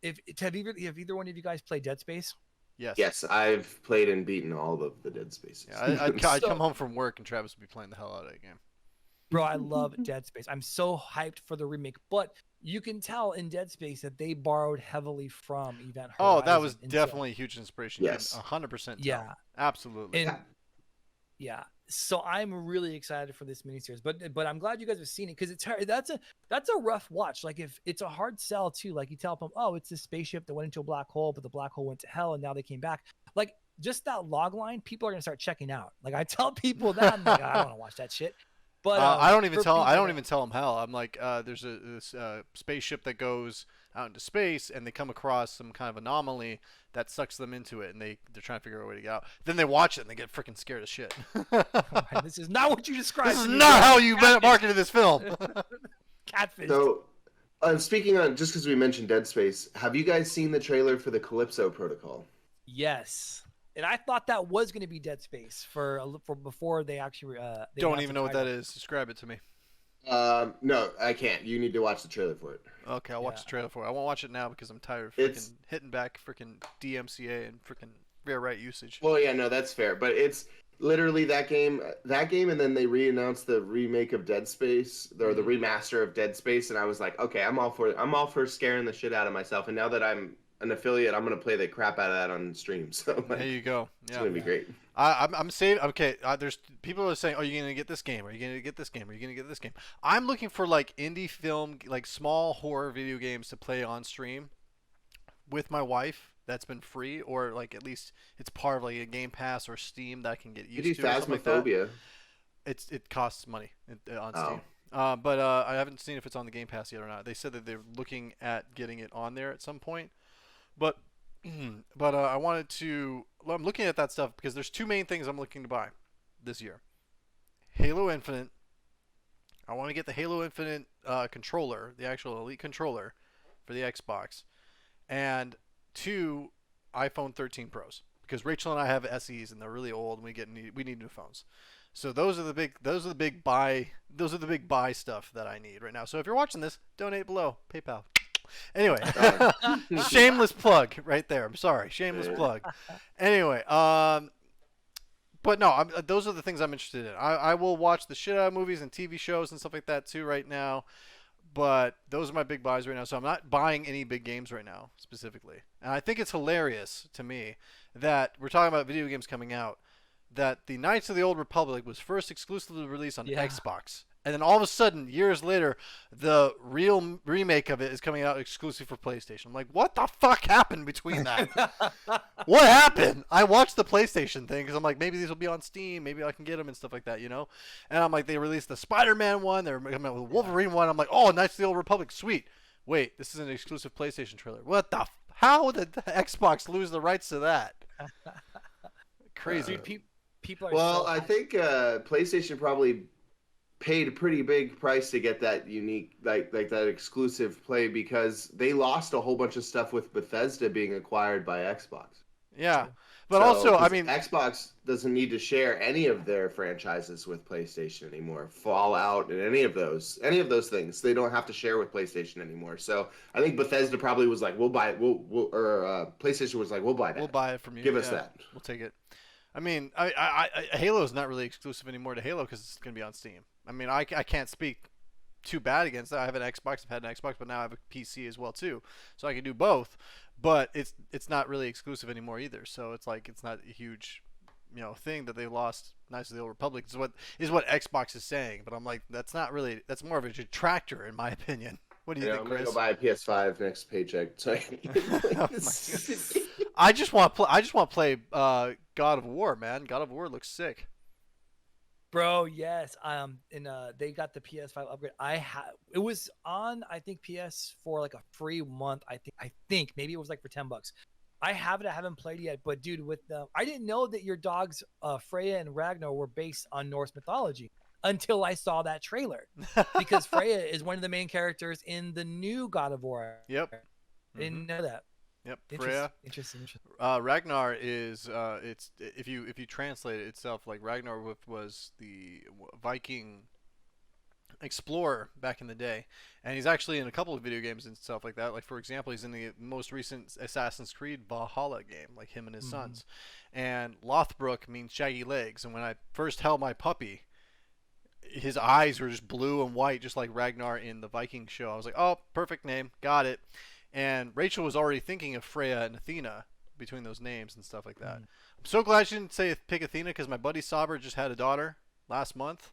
D: have either one of you guys played Dead Space?
B: Yes.
C: Yes, I've played and beaten all of the Dead Spaces.
B: Yeah, I'd
D: So-
B: come home from work and Travis would be playing the hell out of that game.
D: Bro, I love Dead Space. I'm so hyped for the remake, but you can tell in Dead Space that they borrowed heavily from Event Horizon.
B: Oh, that was
D: and so-
B: definitely a huge inspiration. You can
C: Yes.
B: 100%.
D: Yeah.
B: Absolutely.
D: And yeah, so I'm really excited for this miniseries, but I'm glad you guys have seen it, because that's a rough watch. Like, if it's a hard sell too, like you tell them, oh, it's this spaceship that went into a black hole, but the black hole went to hell and now they came back. Like, just that log line, people are gonna start checking out. Like, I tell people that, I'm like, I don't want to watch that shit. But
B: I don't even
D: for
B: tell.
D: people
B: I don't
D: that-
B: even tell them hell. I'm like, there's this spaceship that goes out into space, and they come across some kind of anomaly that sucks them into it, and they're trying to figure out a way to get out. Then they watch it, and they get freaking scared as shit.
D: This is not what you described.
B: This is
D: to me.
B: not how you marketed this film.
D: Catfish.
C: So Speaking on, just because we mentioned Dead Space, have you guys seen the trailer for the Calypso Protocol?
D: Yes. And I thought that was going to be Dead Space for before they actually they
B: Don't
D: announced
B: even
D: the
B: know what that
D: title.
B: is. Describe it to me.
C: No, I can't. You need to watch the trailer for it.
B: Okay, I'll watch
D: Yeah.
B: the trailer for it. I won't watch it now because I'm tired of
C: It's
B: freaking hitting back freaking DMCA and freaking rare right usage.
C: Well, yeah, no, that's fair, but it's literally that game, and then they re-announced the remake of Dead Space, or the remaster of Dead Space, and I was like, okay, I'm all for scaring the shit out of myself, and now that I'm an affiliate, I'm gonna play the crap out of that on stream. So
B: There
C: like,
B: you go.
C: it's
B: Yeah.
C: gonna be great.
B: I'm saved. Okay, there's people are saying, "Oh, you're gonna get this game? Are you gonna get this game? Are you gonna get this game?" I'm looking for like indie film, like small horror video games to play on stream with my wife. That's been free, or like at least it's part of like a Game Pass or Steam that I can get
C: You
B: used
C: do
B: to. Or something like that.
C: Phasmophobia.
B: It costs money on
C: Oh,
B: Steam. But I haven't seen if it's on the Game Pass yet or not. They said that they're looking at getting it on there at some point. But I wanted to. Well, I'm looking at that stuff because there's two main things I'm looking to buy this year: Halo Infinite. I want to get the Halo Infinite controller, the actual Elite controller for the Xbox, and two iPhone 13 Pros because Rachel and I have SEs and they're really old and we need new phones. So those are the big buy stuff that I need right now. So if you're watching this, donate below PayPal. Anyway, shameless plug right there. I'm sorry, shameless plug. Anyway, but no, those are the things I'm interested in. I will watch the shit out of movies and TV shows and stuff like that too right now. But those are my big buys right now. So I'm not buying any big games right now specifically. And I think it's hilarious to me that we're talking about video games coming out, that the Knights of the Old Republic was first exclusively released on Xbox. And then all of a sudden, years later, the real remake of it is coming out exclusive for PlayStation. I'm like, what the fuck happened between that? What happened? I watched the PlayStation thing because I'm like, maybe these will be on Steam. Maybe I can get them and stuff like that, you know? And I'm like, they released the Spider-Man one. They're coming out with the Wolverine one. I'm like, oh, Knights of the Old Republic. Sweet. Wait, this is an exclusive PlayStation trailer. What the how did the Xbox lose the rights to that? Crazy.
D: Dude, people are
C: well,
D: so
C: I think PlayStation probably paid a pretty big price to get that unique, like that exclusive play, because they lost a whole bunch of stuff with Bethesda being acquired by Xbox.
B: Yeah, but
C: So,
B: also, I
C: 'cause
B: mean,
C: Xbox doesn't need to share any of their franchises with PlayStation anymore. Fallout and any of those things, they don't have to share with PlayStation anymore. So I think Bethesda probably was like, "We'll buy it." PlayStation was like, "We'll buy that.
B: we'll buy it from you.
C: Give us
B: Yeah,
C: that."
B: We'll take it. I mean, Halo is not really exclusive anymore to Halo because it's going to be on Steam. I mean, I can't speak too bad against that. I have an Xbox, I've had an Xbox, but now I have a PC as well too, so I can do both. But it's not really exclusive anymore either. So it's like it's not a huge, thing that they lost Knights of the Old Republic. Is what Xbox is saying. But I'm like, that's not really. That's more of a detractor in my opinion. What do you think,
C: I'm gonna
B: Chris?
C: go buy a PS5 next paycheck. So I can play
B: Oh
C: this.
B: my God. I just want to play God of War, man. God of War looks sick.
D: Bro, yes. And they got the PS5 upgrade. It was on, I think, PS for like a free month. I think maybe it was like for $10. I have it. I haven't played yet. But dude, I didn't know that your dogs Freya and Ragnar were based on Norse mythology until I saw that trailer. Because Freya is one of the main characters in the new God of War.
B: Yep.
D: I didn't know that.
B: Yep. Freya.
D: Interesting.
B: Ragnar is it's if you translate it itself, like Ragnar was the Viking explorer back in the day, and he's actually in a couple of video games and stuff like that. Like for example, he's in the most recent Assassin's Creed Valhalla game, like him and his sons. And Lothbrok means shaggy legs, and when I first held my puppy, his eyes were just blue and white, just like Ragnar in the Viking show. I was like, oh, perfect name, got it. And Rachel was already thinking of Freya and Athena between those names and stuff like that. I'm so glad she didn't say pick Athena, because my buddy Sauber just had a daughter last month,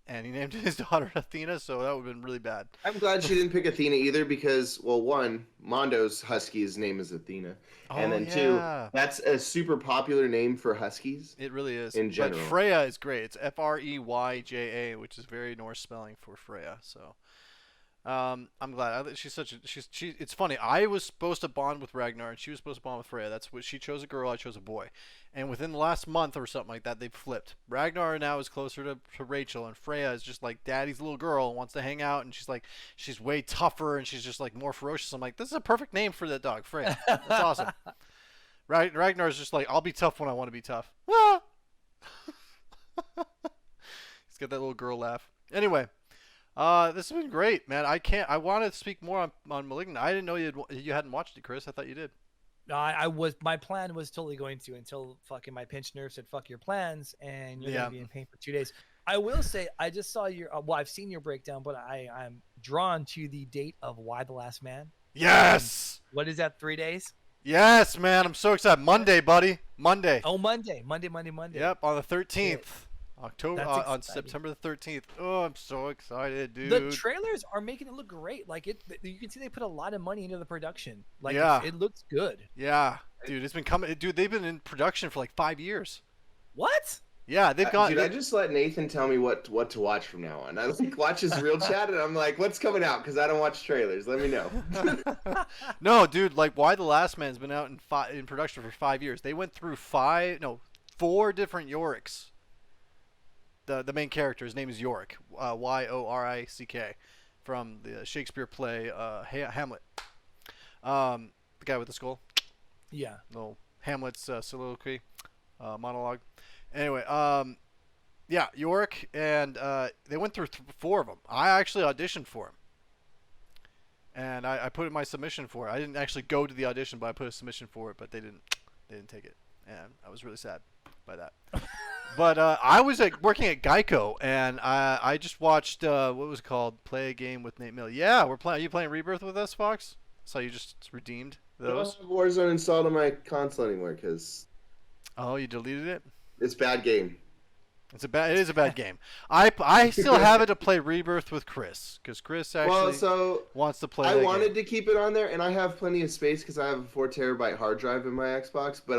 B: and he named his daughter Athena, so that would have been really bad.
C: I'm glad she didn't pick Athena either, because, well, one, Mondo's husky's name is Athena, and then two, that's a super popular name for huskies.
B: It really is.
C: In general.
B: But Freya is great. It's Freyja, which is very Norse spelling for Freya. So I'm glad. She's such a she. It's funny. I was supposed to bond with Ragnar, and she was supposed to bond with Freya. That's what she chose, a girl. I chose a boy. And within the last month or something like that, they've flipped. Ragnar now is closer to Rachel, and Freya is just like daddy's little girl and wants to hang out. And she's way tougher, and she's just like more ferocious. I'm like, this is a perfect name for that dog, Freya. That's awesome. Ragnar's just like, I'll be tough when I want to be tough. Ah! He's got that little girl laugh. Anyway. This has been great, man. I want to speak more on Malignant. I didn't know you hadn't watched it, Chris. I thought you did.
D: No, my plan was totally going to, until fucking my pinch nurse said, fuck your plans, and you're going to be in pain for 2 days. I will say, I just saw your, I've seen your breakdown, but I'm drawn to the date of Y the Last Man.
B: Yes!
D: What is that, 3 days?
B: Yes, man. I'm so excited. Monday, buddy. Monday.
D: Oh, Monday.
B: Yep, on the 13th.
D: Yeah.
B: October on September the 13th. Oh, I'm so excited, dude.
D: The trailers are making it look great. Like you can see they put a lot of money into the production. Like
B: yeah.
D: it looks good.
B: Yeah, dude, it's been coming. Dude, they've been in production for like 5 years.
D: What?
B: Yeah, they've gone.
C: Dude, I just let Nathan tell me what to watch from now on. I like watch his ReelChat, and I'm like, what's coming out? Because I don't watch trailers. Let me know.
B: No, dude, like Why the Last Man's been out in production for 5 years. They went through 4 different Yoriks. The main character, his name is Yorick, Yorick, from the Shakespeare play Hamlet. The guy with the skull.
D: Yeah.
B: Little Hamlet's soliloquy, monologue. Anyway, yeah, Yorick, and they went through 4 of them. I actually auditioned for him, and I put in my submission for it. I didn't actually go to the audition, but I put a submission for it, but they didn't take it, and I was really sad by that. But I was working at Geico, and I just watched what was it called? Play a Game with NAT3MILL. Yeah, we're playing. Are you playing Rebirth with us, Fox? So you just redeemed those?
C: I don't have Warzone installed on my console anymore because.
B: Oh, you deleted it?
C: It's a bad game.
B: It is a bad game. I still have it to play Rebirth with Chris, because Chris actually wants to play.
C: I wanted to keep it on there, and I have plenty of space because I have a 4 terabyte hard drive in my Xbox, but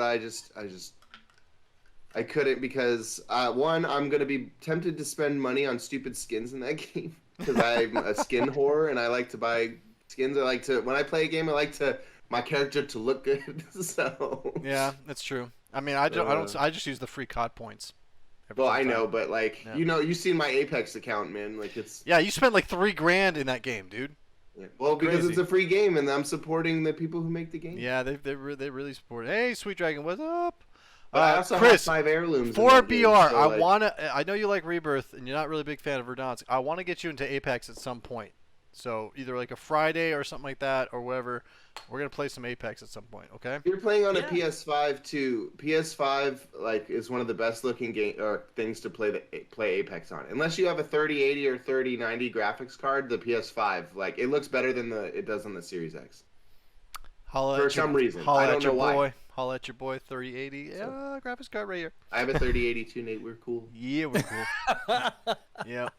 C: I couldn't because one, I'm gonna be tempted to spend money on stupid skins in that game because I'm a skin whore and I like to buy skins. When I play a game, I like my character to look good. So
B: yeah, that's true. I mean, I just use the free COD points.
C: Well, I know, but like you've seen my Apex account, man. Like it's
B: you spent like $3,000 in that game, dude.
C: Yeah. Well, because it's a free game and I'm supporting the people who make the game.
B: Yeah, they really support it. Hey, Sweet Dragon, what's up?
C: I also
B: Chris,
C: have 5 heirlooms.
B: For BR, so I know you like Rebirth, and you're not really a big fan of Verdansk. I want to get you into Apex at some point. So either like a Friday or something like that, or whatever. We're gonna play some Apex at some point, okay?
C: You're playing on a PS5 too. PS5 is one of the best looking things to play Apex on. Unless you have a 3080 or 3090 graphics card, the PS5 it looks better than it does on the Series X. For some reason, I don't know why.
B: Holla at your boy, 3080. Yeah, graphics card right here.
C: I have a 3080 too, Nate. We're cool.
B: Yeah, we're cool. Yep.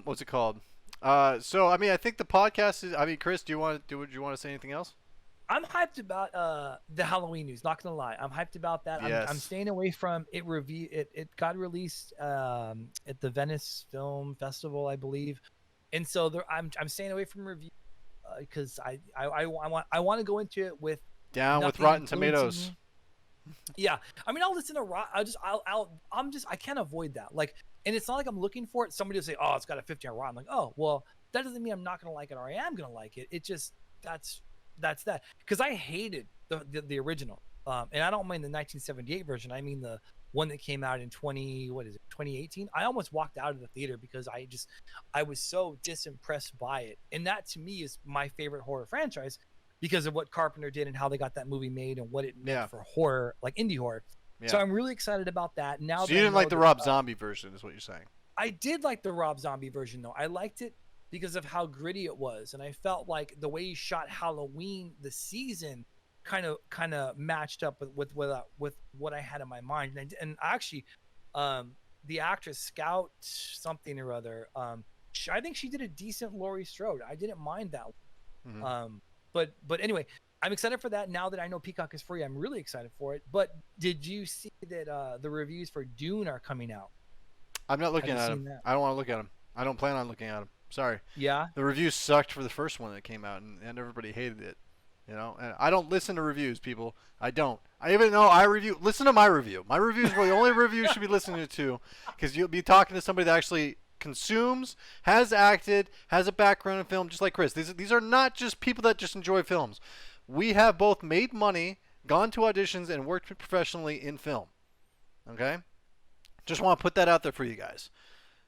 B: What's it called? So I mean, I think the podcast is. I mean, Chris, do you want to say anything else?
D: I'm hyped about the Halloween news. Not gonna lie, I'm hyped about that.
B: Yes.
D: I'm staying away from it. It got released at the Venice Film Festival, I believe, and so I'm staying away from review because I want to go into it with
B: with Rotten Tomatoes.
D: Yeah, I mean, I'll listen to I can't avoid that. Like, and it's not like I'm looking for it. Somebody will say, "Oh, it's got a 50 on Rotten." I'm like, "Oh, well, that doesn't mean I'm not gonna like it, or I am gonna like it." It just that's that because I hated the original, and I don't mind the 1978 version. I mean the one that came out in 2018. I almost walked out of the theater because I was so disimpressed by it, and that to me is my favorite horror franchise because of what Carpenter did and how they got that movie made and what it meant for horror, like indie horror. Yeah. So I'm really excited about that. Now,
B: so you didn't like the Rob Zombie version, is what you're saying?
D: I did like the Rob Zombie version, though. I liked it because of how gritty it was, and I felt like the way he shot Halloween, the season, kind of matched up with what I had in my mind. And actually, the actress Scout something or other, I think she did a decent Laurie Strode. I didn't mind that one. Mm-hmm. But anyway, I'm excited for that. Now that I know Peacock is free, I'm really excited for it. But did you see that the reviews for Dune are coming out?
B: I'm not looking at them. I don't want to look at them. I don't plan on looking at them. Sorry.
D: Yeah.
B: The reviews sucked for the first one that came out, and everybody hated it. You know, and I don't listen to reviews, people. I don't. I even know I review. Listen to my review. My review is the only review you should be listening to, because you'll be talking to somebody that actually consumes, has acted, has a background in film, just like Chris. These are not just people that just enjoy films. We have both made money, gone to auditions, and worked professionally in film. Okay, just want to put that out there for you guys.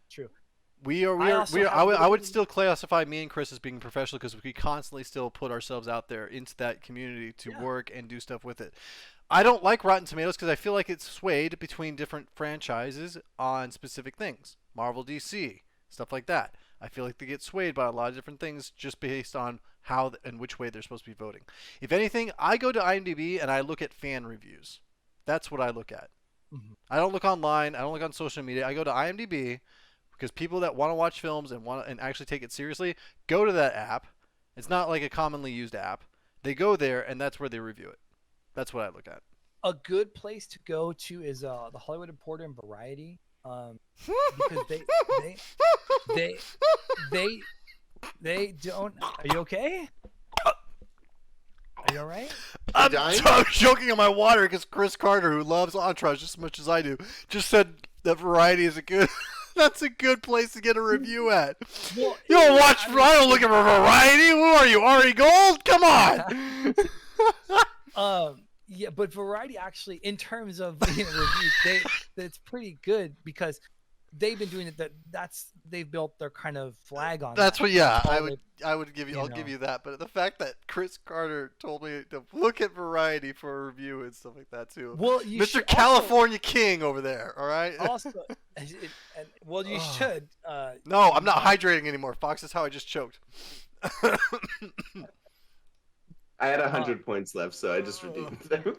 D: True.
B: I would still classify me and Chris as being professional, because we constantly still put ourselves out there into that community to work and do stuff with it. I don't like Rotten Tomatoes because I feel like it's swayed between different franchises on specific things. Marvel, DC, stuff like that. I feel like they get swayed by a lot of different things just based on how and which way they're supposed to be voting. If anything, I go to IMDb and I look at fan reviews. That's what I look at.
D: Mm-hmm.
B: I don't look online. I don't look on social media. I go to IMDb. Because people that want to watch films and actually take it seriously go to that app. It's not like a commonly used app. They go there, and that's where they review it. That's what I look at.
D: A good place to go to is the Hollywood Reporter and Variety, because they don't. Are you okay? Are you all right?
B: I'm choking on my water because Chris Carter, who loves Entourage just as much as I do, just said that Variety is a good. That's a good place to get a review at.
D: Well,
B: you don't watch. I don't look at Variety. Who are you, Ari Gold? Come on.
D: Yeah, but Variety actually, in terms of reviews, that's pretty good because they've been doing it. They've built their kind of flag on.
B: That's
D: that.
B: what. Yeah, I would give you. I'll
D: know.
B: give you that. But the fact that Chris Carter told me to look at Variety for a review and stuff like that too.
D: Well,
B: Mr. California King over there. All right.
D: Also, you should.
B: No, I'm not hydrating anymore. Fox, that's how I just choked.
C: I had 100 points left, so I just redeemed them.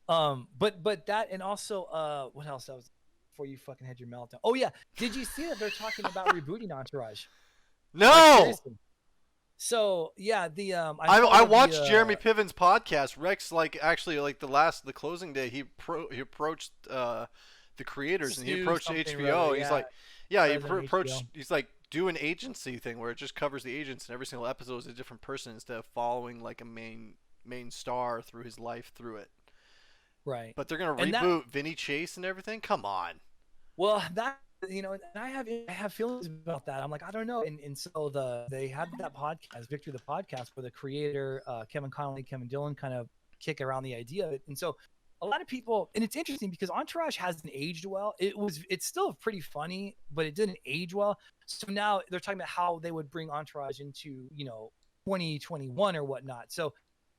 D: But that, and also what else? That was before you fucking had your meltdown. Oh yeah, did you see that they're talking about rebooting Entourage?
B: No.
D: So yeah,
B: I watched Jeremy Piven's podcast. Rex the closing day he approached the creators and he approached HBO. He's like, he's like, do an agency thing where it just covers the agents and every single episode is a different person instead of following like a main star through his life through it.
D: Right.
B: But they're gonna reboot Vinny Chase and everything. Come on.
D: Well, that and I have feelings about that. I'm like, I don't know. And so they had that podcast, Victory the Podcast, where the creator Kevin Connolly, Kevin Dillon kind of kick around the idea of it. And so a lot of people, and it's interesting because Entourage hasn't aged well. It's still pretty funny, but it didn't age well. So now they're talking about how they would bring Entourage into 2021 or whatnot. So,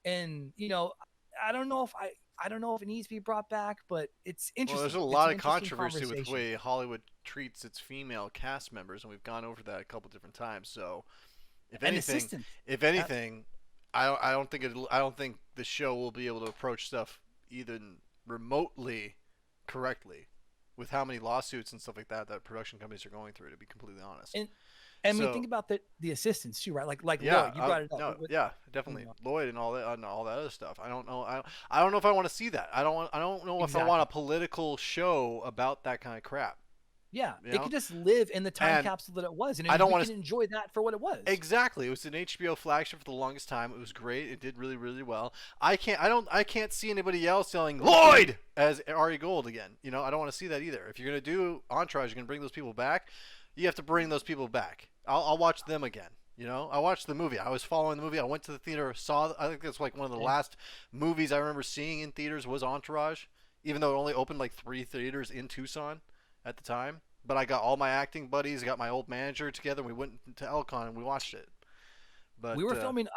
D: and I don't know if it needs to be brought back, but it's interesting.
B: Well, there's a lot of controversy with the way Hollywood treats its female cast members, and we've gone over that a couple different times. So, if anything, I don't think the show will be able to approach stuff even remotely correctly with how many lawsuits and stuff like that production companies are going through. To be completely honest.
D: And we think about the assistants too, right? Like Lloyd, you brought it up.
B: Yeah, definitely Lloyd and all that other stuff. I don't know. I don't know if I want to see that. I don't know if I want a political show about that kind of crap.
D: Yeah, it could just live in the time capsule that it was, and we can enjoy that for what it was.
B: Exactly, it was an HBO flagship for the longest time. It was great. It did really, really well. I can't see anybody else yelling Lloyd as Ari Gold again. I don't want to see that either. If you're gonna do Entourage, you're gonna bring those people back. You have to bring those people back. I'll watch them again. I watched the movie. I was following the movie. I went to the theater, I think that's like one of the last movies I remember seeing in theaters was Entourage, even though it only opened like 3 theaters in Tucson at the time. But I got all my acting buddies, I got my old manager together, and we went to Elcon and we watched it. But
D: we were filming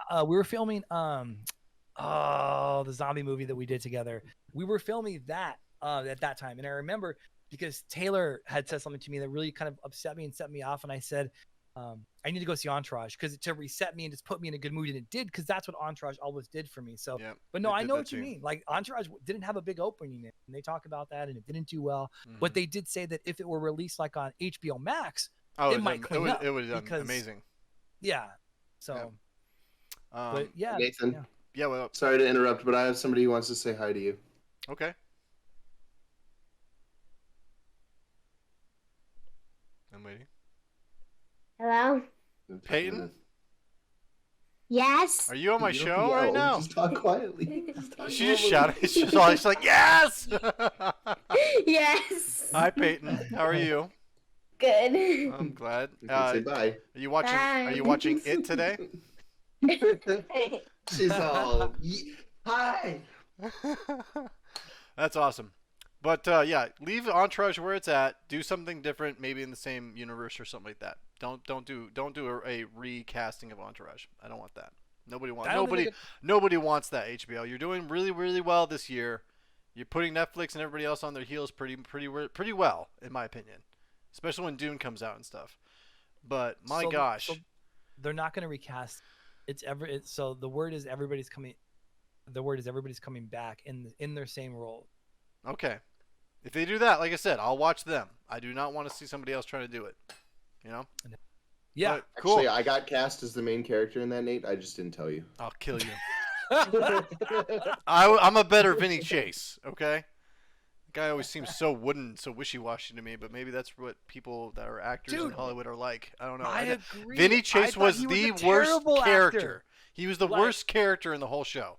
D: the zombie movie that we did together. We were filming that at that time, and I remember because Taylor had said something to me that really kind of upset me and set me off, and I said, I need to go see Entourage because to reset me and just put me in a good mood, and it did, because that's what Entourage always did for me. So, but no, I know what you mean. Like Entourage didn't have a big opening, and they talk about that, and it didn't do well. Mm-hmm. But they did say that if it were released like on HBO Max, it might clean up.
B: It would have been amazing.
D: Yeah. So.
B: Yeah.
D: But yeah,
C: Nathan.
B: Yeah. Well,
C: sorry to interrupt, but I have somebody who wants to say hi to you.
B: Okay. I'm waiting.
E: Hello?
B: Peyton?
E: Yes?
B: Are you on my
C: You don't
B: show
C: yell,
B: right now?
C: Just talk quietly. Just talk
B: She just
C: normally.
B: shouted. She's like, yes!
E: Yes.
B: Hi, Peyton. How are you?
E: Good.
B: I'm glad.
C: You can say bye.
B: Are you watching? Are you watching it today?
C: She's all, hi.
B: That's awesome. But yeah, leave Entourage where it's at. Do something different, maybe in the same universe or something like that. Don't do a recasting of Entourage. I don't want that. Nobody wants that. HBO. You're doing really well this year. You're putting Netflix and everybody else on their heels pretty well, in my opinion. Especially when Dune comes out and stuff. But my gosh,
D: so they're not going to recast. So the word is everybody's coming. The word is everybody's coming back in their same role.
B: okay. If they do that, like I said, I'll watch them. I do not want to see somebody else trying to do it. You know?
D: Yeah.
B: But, cool.
C: Actually, I got cast as the main character in that, Nate. I just didn't tell you.
B: I'll kill you. I'm a better Vinny Chase. Okay. The guy always seems so wooden, so wishy-washy to me. But maybe that's what people that are actors in Hollywood are like. I don't know.
D: I agree.
B: Vinny
D: I
B: Chase
D: thought
B: was
D: he
B: the
D: a
B: worst
D: terrible
B: character.
D: actor.
B: He was the worst character in the whole show.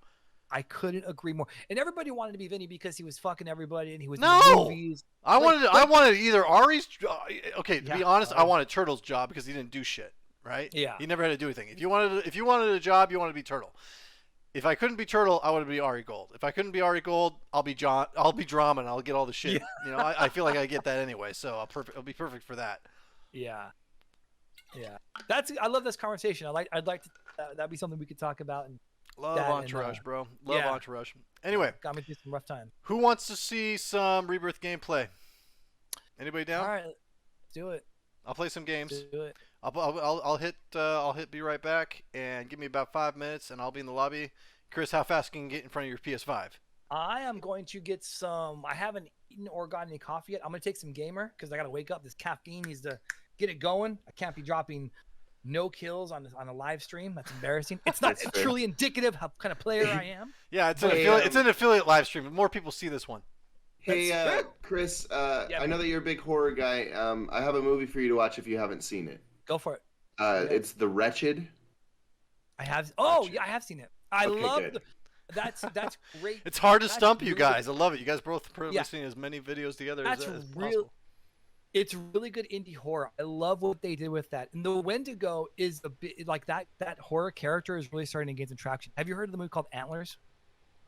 D: I couldn't agree more. And everybody wanted to be Vinny because he was fucking everybody and he was in
B: No!
D: the movies.
B: I wanted either Ari's. Okay, to
D: Yeah,
B: be honest, I
D: Ari.
B: wanted Turtle's job because he didn't do shit. Right?
D: Yeah.
B: He never had to do anything. If you wanted a job, you wanted to be Turtle. If I couldn't be Turtle, I would be Ari Gold. If I couldn't be Ari Gold, I'll be Drama and I'll get all the shit.
D: Yeah.
B: You know, I feel like I get that anyway, so I'll be perfect for that.
D: Yeah. Yeah. I love this conversation. I'd like to that'd be something we could talk about and
B: Love
D: that
B: Entourage, bro. Love
D: yeah.
B: Entourage. Anyway,
D: got me through some rough times.
B: who wants to see some Rebirth gameplay? Anybody down?
D: All right. Let's do it.
B: I'll play some games.
D: Let's do it.
B: I'll hit be right back and give me about 5 minutes and I'll be in the lobby. Chris, how fast can you get in front of your PS5?
D: I am going to get some. I haven't eaten or gotten any coffee yet. I'm going to take some gamer because I got to wake up. This caffeine needs to get it going. I can't be dropping no kills on a live stream. That's embarrassing. It's not truly indicative of how kind of player I am.
B: Yeah, it's an affiliate live stream. More people see this one.
C: Hey, Chris, I know that you're a big horror guy. I have a movie for you to watch if you haven't seen it.
D: Go for it.
C: It's The Wretched.
D: I have. Oh, yeah, I have seen it. I love
C: good.
D: That's great.
B: It's hard to
D: That's
B: stump you
D: really
B: guys.
D: good.
B: I love it. You guys both
D: Yeah.
B: seen as many videos together
D: That's
B: as
D: real.
B: possible.
D: It's really good indie horror. I love what they did with that. And the Wendigo is a bit like that. That horror character is really starting to gain some traction. Have you heard of the movie called Antlers?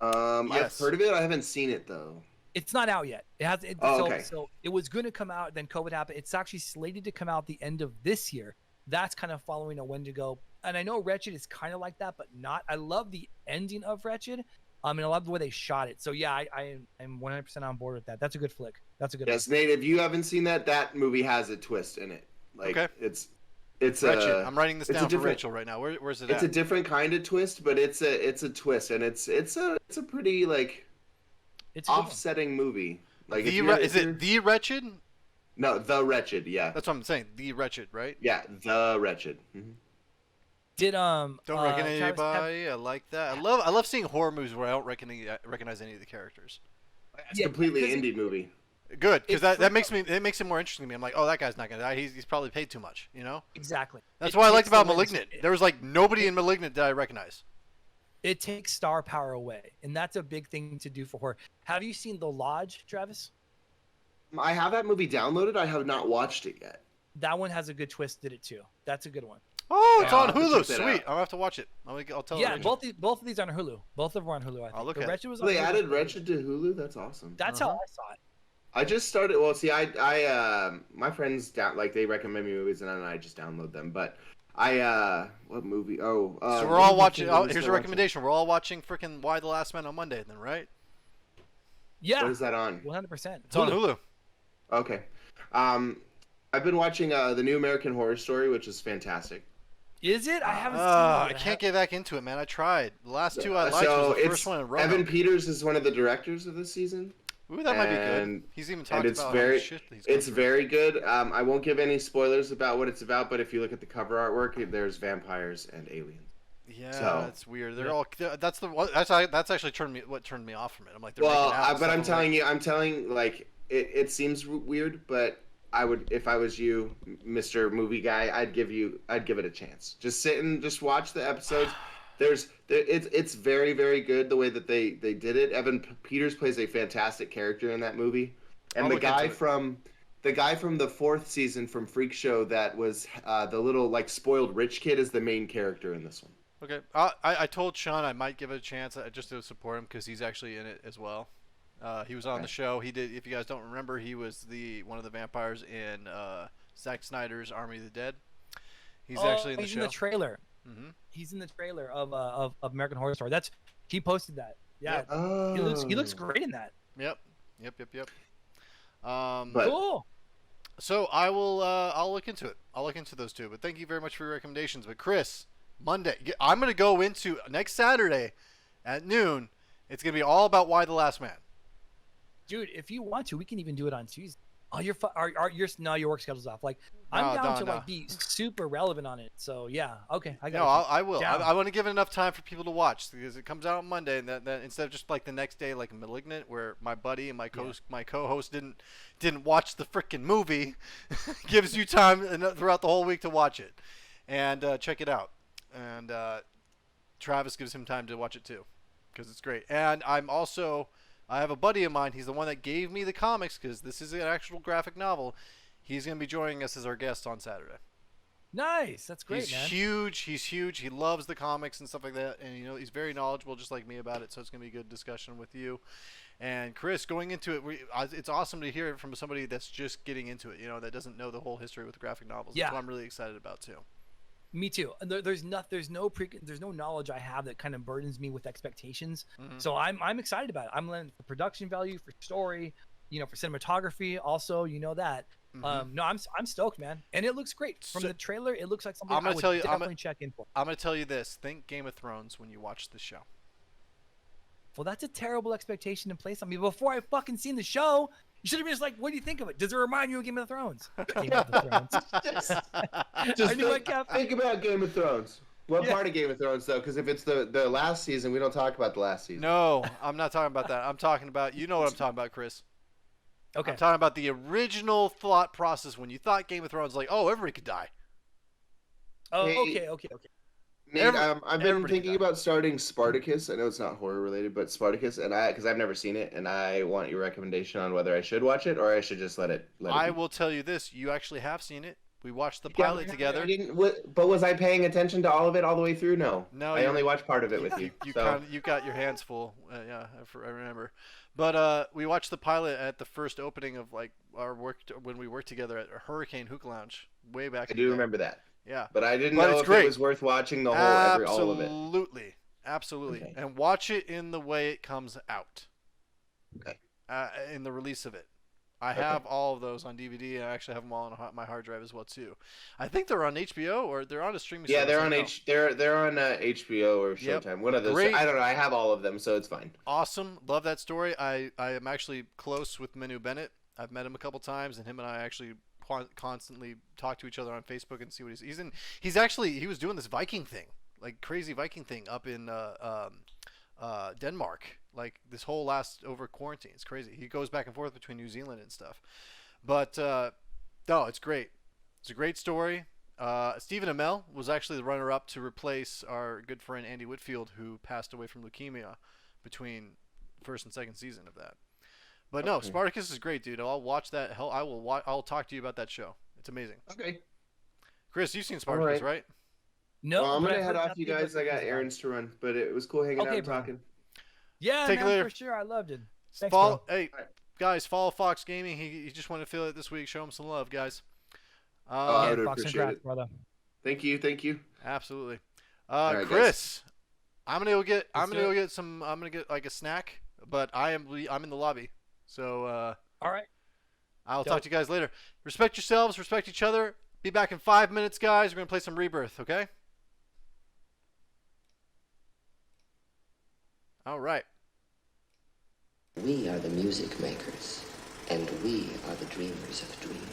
B: Yes.
C: I've heard of it. I haven't seen it though.
D: It's not out yet. It has.
C: Okay.
D: So it was going to come out. Then COVID happened. It's actually slated to come out the end of this year. That's kind of following a Wendigo. And I know Wretched is kind of like that, but not. I love the ending of Wretched. And I love the way they shot it. So yeah, I am 100% on board with that. That's a good flick. That's a good.
C: Yes, Nate. If you haven't seen that movie has a twist in it. Like
B: Okay.
C: it's
B: Wretched. I'm writing this
C: it's a
B: down for
C: different-
B: Rachel right now. Where's it
C: It's
B: at?
C: a different kind of twist, but it's a twist, and it's a pretty like
D: It's a good one.
C: offsetting movie. Like if
B: The
C: you're-
B: Is
C: if you're-
B: it The Wretched?
C: No, The Wretched. Yeah,
B: That's what I'm saying. The Wretched, right?
C: yeah, The Wretched. Mhm.
D: Did
B: Don't recognize
D: Travis,
B: anybody. I like that. I love seeing horror movies where I don't recognize any of the characters.
C: It's
D: Yeah,
C: completely
D: because
C: indie movie.
B: Good, because
D: It
B: that makes it more interesting to me. I'm like, oh, that guy's not gonna die. He's probably paid too much, you know.
D: Exactly.
B: That's
D: It
B: what I liked
D: takes the
B: about
D: lens-
B: *Malignant*. There was like nobody in *Malignant* that I recognize.
D: It takes star power away, and that's a big thing to do for horror. Have you seen The Lodge, Travis?
C: I have that movie downloaded. I have not watched it yet.
D: That one has a good twist in it too. That's a good one.
B: Oh, it's
C: Yeah,
B: on
C: I'll have to
B: Hulu.
C: check that
B: Sweet.
C: out.
B: I'll have to watch it. I'll tell
D: Yeah,
B: Rachel.
D: both of these are on Hulu. Both of them are on Hulu. I think.
B: I'll look
D: The
B: at it.
D: Wretched was on
C: They
D: Hulu.
C: added Wretched to Hulu. That's awesome.
D: That's how I saw it.
C: I just started. Well, see, I my friends they recommend me movies, and I just download them. But what movie? Oh,
B: So
C: what
B: we're all
C: was the
B: watching.
C: thing that
B: Oh,
C: we
B: here's a
C: started
B: recommendation. We're all watching freaking Y: The Last Man on Monday, then, right?
D: Yeah,
C: What is that on?
D: 100%.
B: It's on Hulu.
C: Okay. I've been watching the new American Horror Story, which is fantastic.
D: Is it? I haven't seen
B: I
D: it.
B: can't get back into it, man. I tried. The last two I liked
C: So
B: was the
C: it's
B: first one in Roanoke.
C: Evan Peters is one of the directors of this season.
B: Ooh, that might be good.
C: and-
B: He's even talked
C: it's
B: about
C: very-
B: how much shit he's gone
C: It's
B: through.
C: very good. I won't give any spoilers about what it's about, but if you look at the cover artwork, there's vampires and aliens.
B: Yeah,
C: so-
B: that's weird. They're
D: Yeah.
B: all. That's actually what turned me off from it. I'm like, they're
C: Well,
B: making out and
C: but
B: stuff.
C: I'm telling like it seems weird, but I would, if I was you, Mr. Movie Guy, I'd give it a chance. Just sit and just watch the episodes. It's very, very good the way that they did it. Evan Peters plays a fantastic character in that movie, and the guy from the fourth season from Freak Show that was the little like spoiled rich kid is the main character in this one.
B: Okay, I told Sean I might give it a chance just to support him because he's actually in it as well. He was on the show. He did. If you guys don't remember, he was one of the vampires in Zack Snyder's Army of the Dead. He's actually in the show.
D: He's in the trailer.
B: Mm-hmm.
D: He's in the trailer of American Horror Story. He posted that. Yeah, he looks great in that.
B: Yep.
D: Cool.
B: So I'll look into it. I'll look into those two. But thank you very much for your recommendations. But Chris, Monday, I'm gonna go into next Saturday at noon. It's gonna be all about Y: The Last Man.
D: Dude, if you want to, we can even do it on Tuesday. Oh, your work schedule's off. Like, I'm down to like be super relevant on it. So yeah, okay, I got.
B: No, I will. I want to give it enough time for people to watch because it comes out on Monday, and that instead of just like the next day, like Malignant, where my buddy and my co-host didn't watch the freaking movie, gives you time throughout the whole week to watch it and check it out. And Travis gives him time to watch it too because it's great. And I have a buddy of mine. He's the one that gave me the comics because this is an actual graphic novel. He's going to be joining us as our guest on Saturday.
D: Nice. That's great, man.
B: He's huge. He loves the comics and stuff like that. And, he's very knowledgeable just like me about it. So it's going to be a good discussion with you. And Chris, going into it, it's awesome to hear it from somebody that's just getting into it, that doesn't know the whole history with graphic novels.
D: Yeah.
B: That's what I'm really excited about too.
D: Me too. There's no knowledge I have that kind of burdens me with expectations.
B: Mm-hmm.
D: So I'm excited about it. I'm learning for production value, for story, for cinematography. Also, that.
B: Mm-hmm.
D: No, I'm stoked, man, and it looks great from the trailer. It looks like something I would definitely check in for.
B: I'm gonna tell you this: think Game of Thrones when you watch the show.
D: Well, that's a terrible expectation to place on me. Before I fucking seen the show, you should have been just like, "What do you think of it? Does it remind you of Game of Thrones?" Game of Thrones.
C: Think about Game of Thrones. What part of Game of Thrones, though? Because if it's the last season, we don't talk about the last season.
B: No, I'm not talking about that. I'm talking about what I'm talking about, Chris.
D: Okay.
B: I'm talking about the original thought process when you thought Game of Thrones, like, oh, everybody could die.
D: Oh, okay.
C: Nate, I've been thinking about starting Spartacus. I know it's not horror related, but Spartacus, and because I've never seen it, and I want your recommendation on whether I should watch it or I should just let it.
B: I will tell you this: you actually have seen it. We watched the pilot together.
C: But was I paying attention to all of it all the way through? No. I only watched part of it with you.
B: You got your hands full. Yeah, I remember. But we watched the pilot at the first opening of like our work when we worked together at Hurricane Hookah Lounge way back.
C: I do remember that.
B: Yeah,
C: but I didn't know if it was worth watching the whole all of it. Absolutely, okay.
B: And watch it in the way it comes out.
C: Okay.
B: In the release of it, I have all of those on DVD. I actually have them all on my hard drive as well too. I think they're on HBO or they're on a streaming.
C: Yeah,
B: service.
C: they're on HBO or Showtime. Yep. One of those. Great. I don't know. I have all of them, so it's fine.
B: Awesome. Love that story. I am actually close with Manu Bennett. I've met him a couple times, and him and I actually constantly talk to each other on Facebook and see what he's in. He was doing this Viking thing, like crazy Viking thing up in Denmark, like this whole last over quarantine. It's crazy. He goes back and forth between New Zealand and stuff. But no, it's great. It's a great story. Stephen Amell was actually the runner-up to replace our good friend Andy Whitfield, who passed away from leukemia between first and second season of that. But no, Spartacus is great, dude. I'll watch that. Hell, I will. I'll talk to you about that show. It's amazing.
C: Okay.
B: Chris, you've seen Spartacus, right?
D: No.
C: Well, I'm gonna head off, you guys. I got errands to run, but it was cool hanging out and talking.
D: Yeah,
B: take it later.
D: For sure. I loved it. Thanks,
B: hey, guys, follow Fox Gaming. He just wanted to feel it this week. Show him some love, guys.
C: I would
D: Fox
C: appreciate it,
D: brother.
C: Thank you.
B: Absolutely.
C: Right,
B: Chris, guys. I'm gonna go get some. I'm gonna get like a snack, but I'm in the lobby. So,
D: all right.
B: I'll talk to you guys later. Respect yourselves, respect each other. Be back in 5 minutes, guys. We're going to play some Rebirth, okay? All right.
A: We are the music makers, and we are the dreamers of dreams.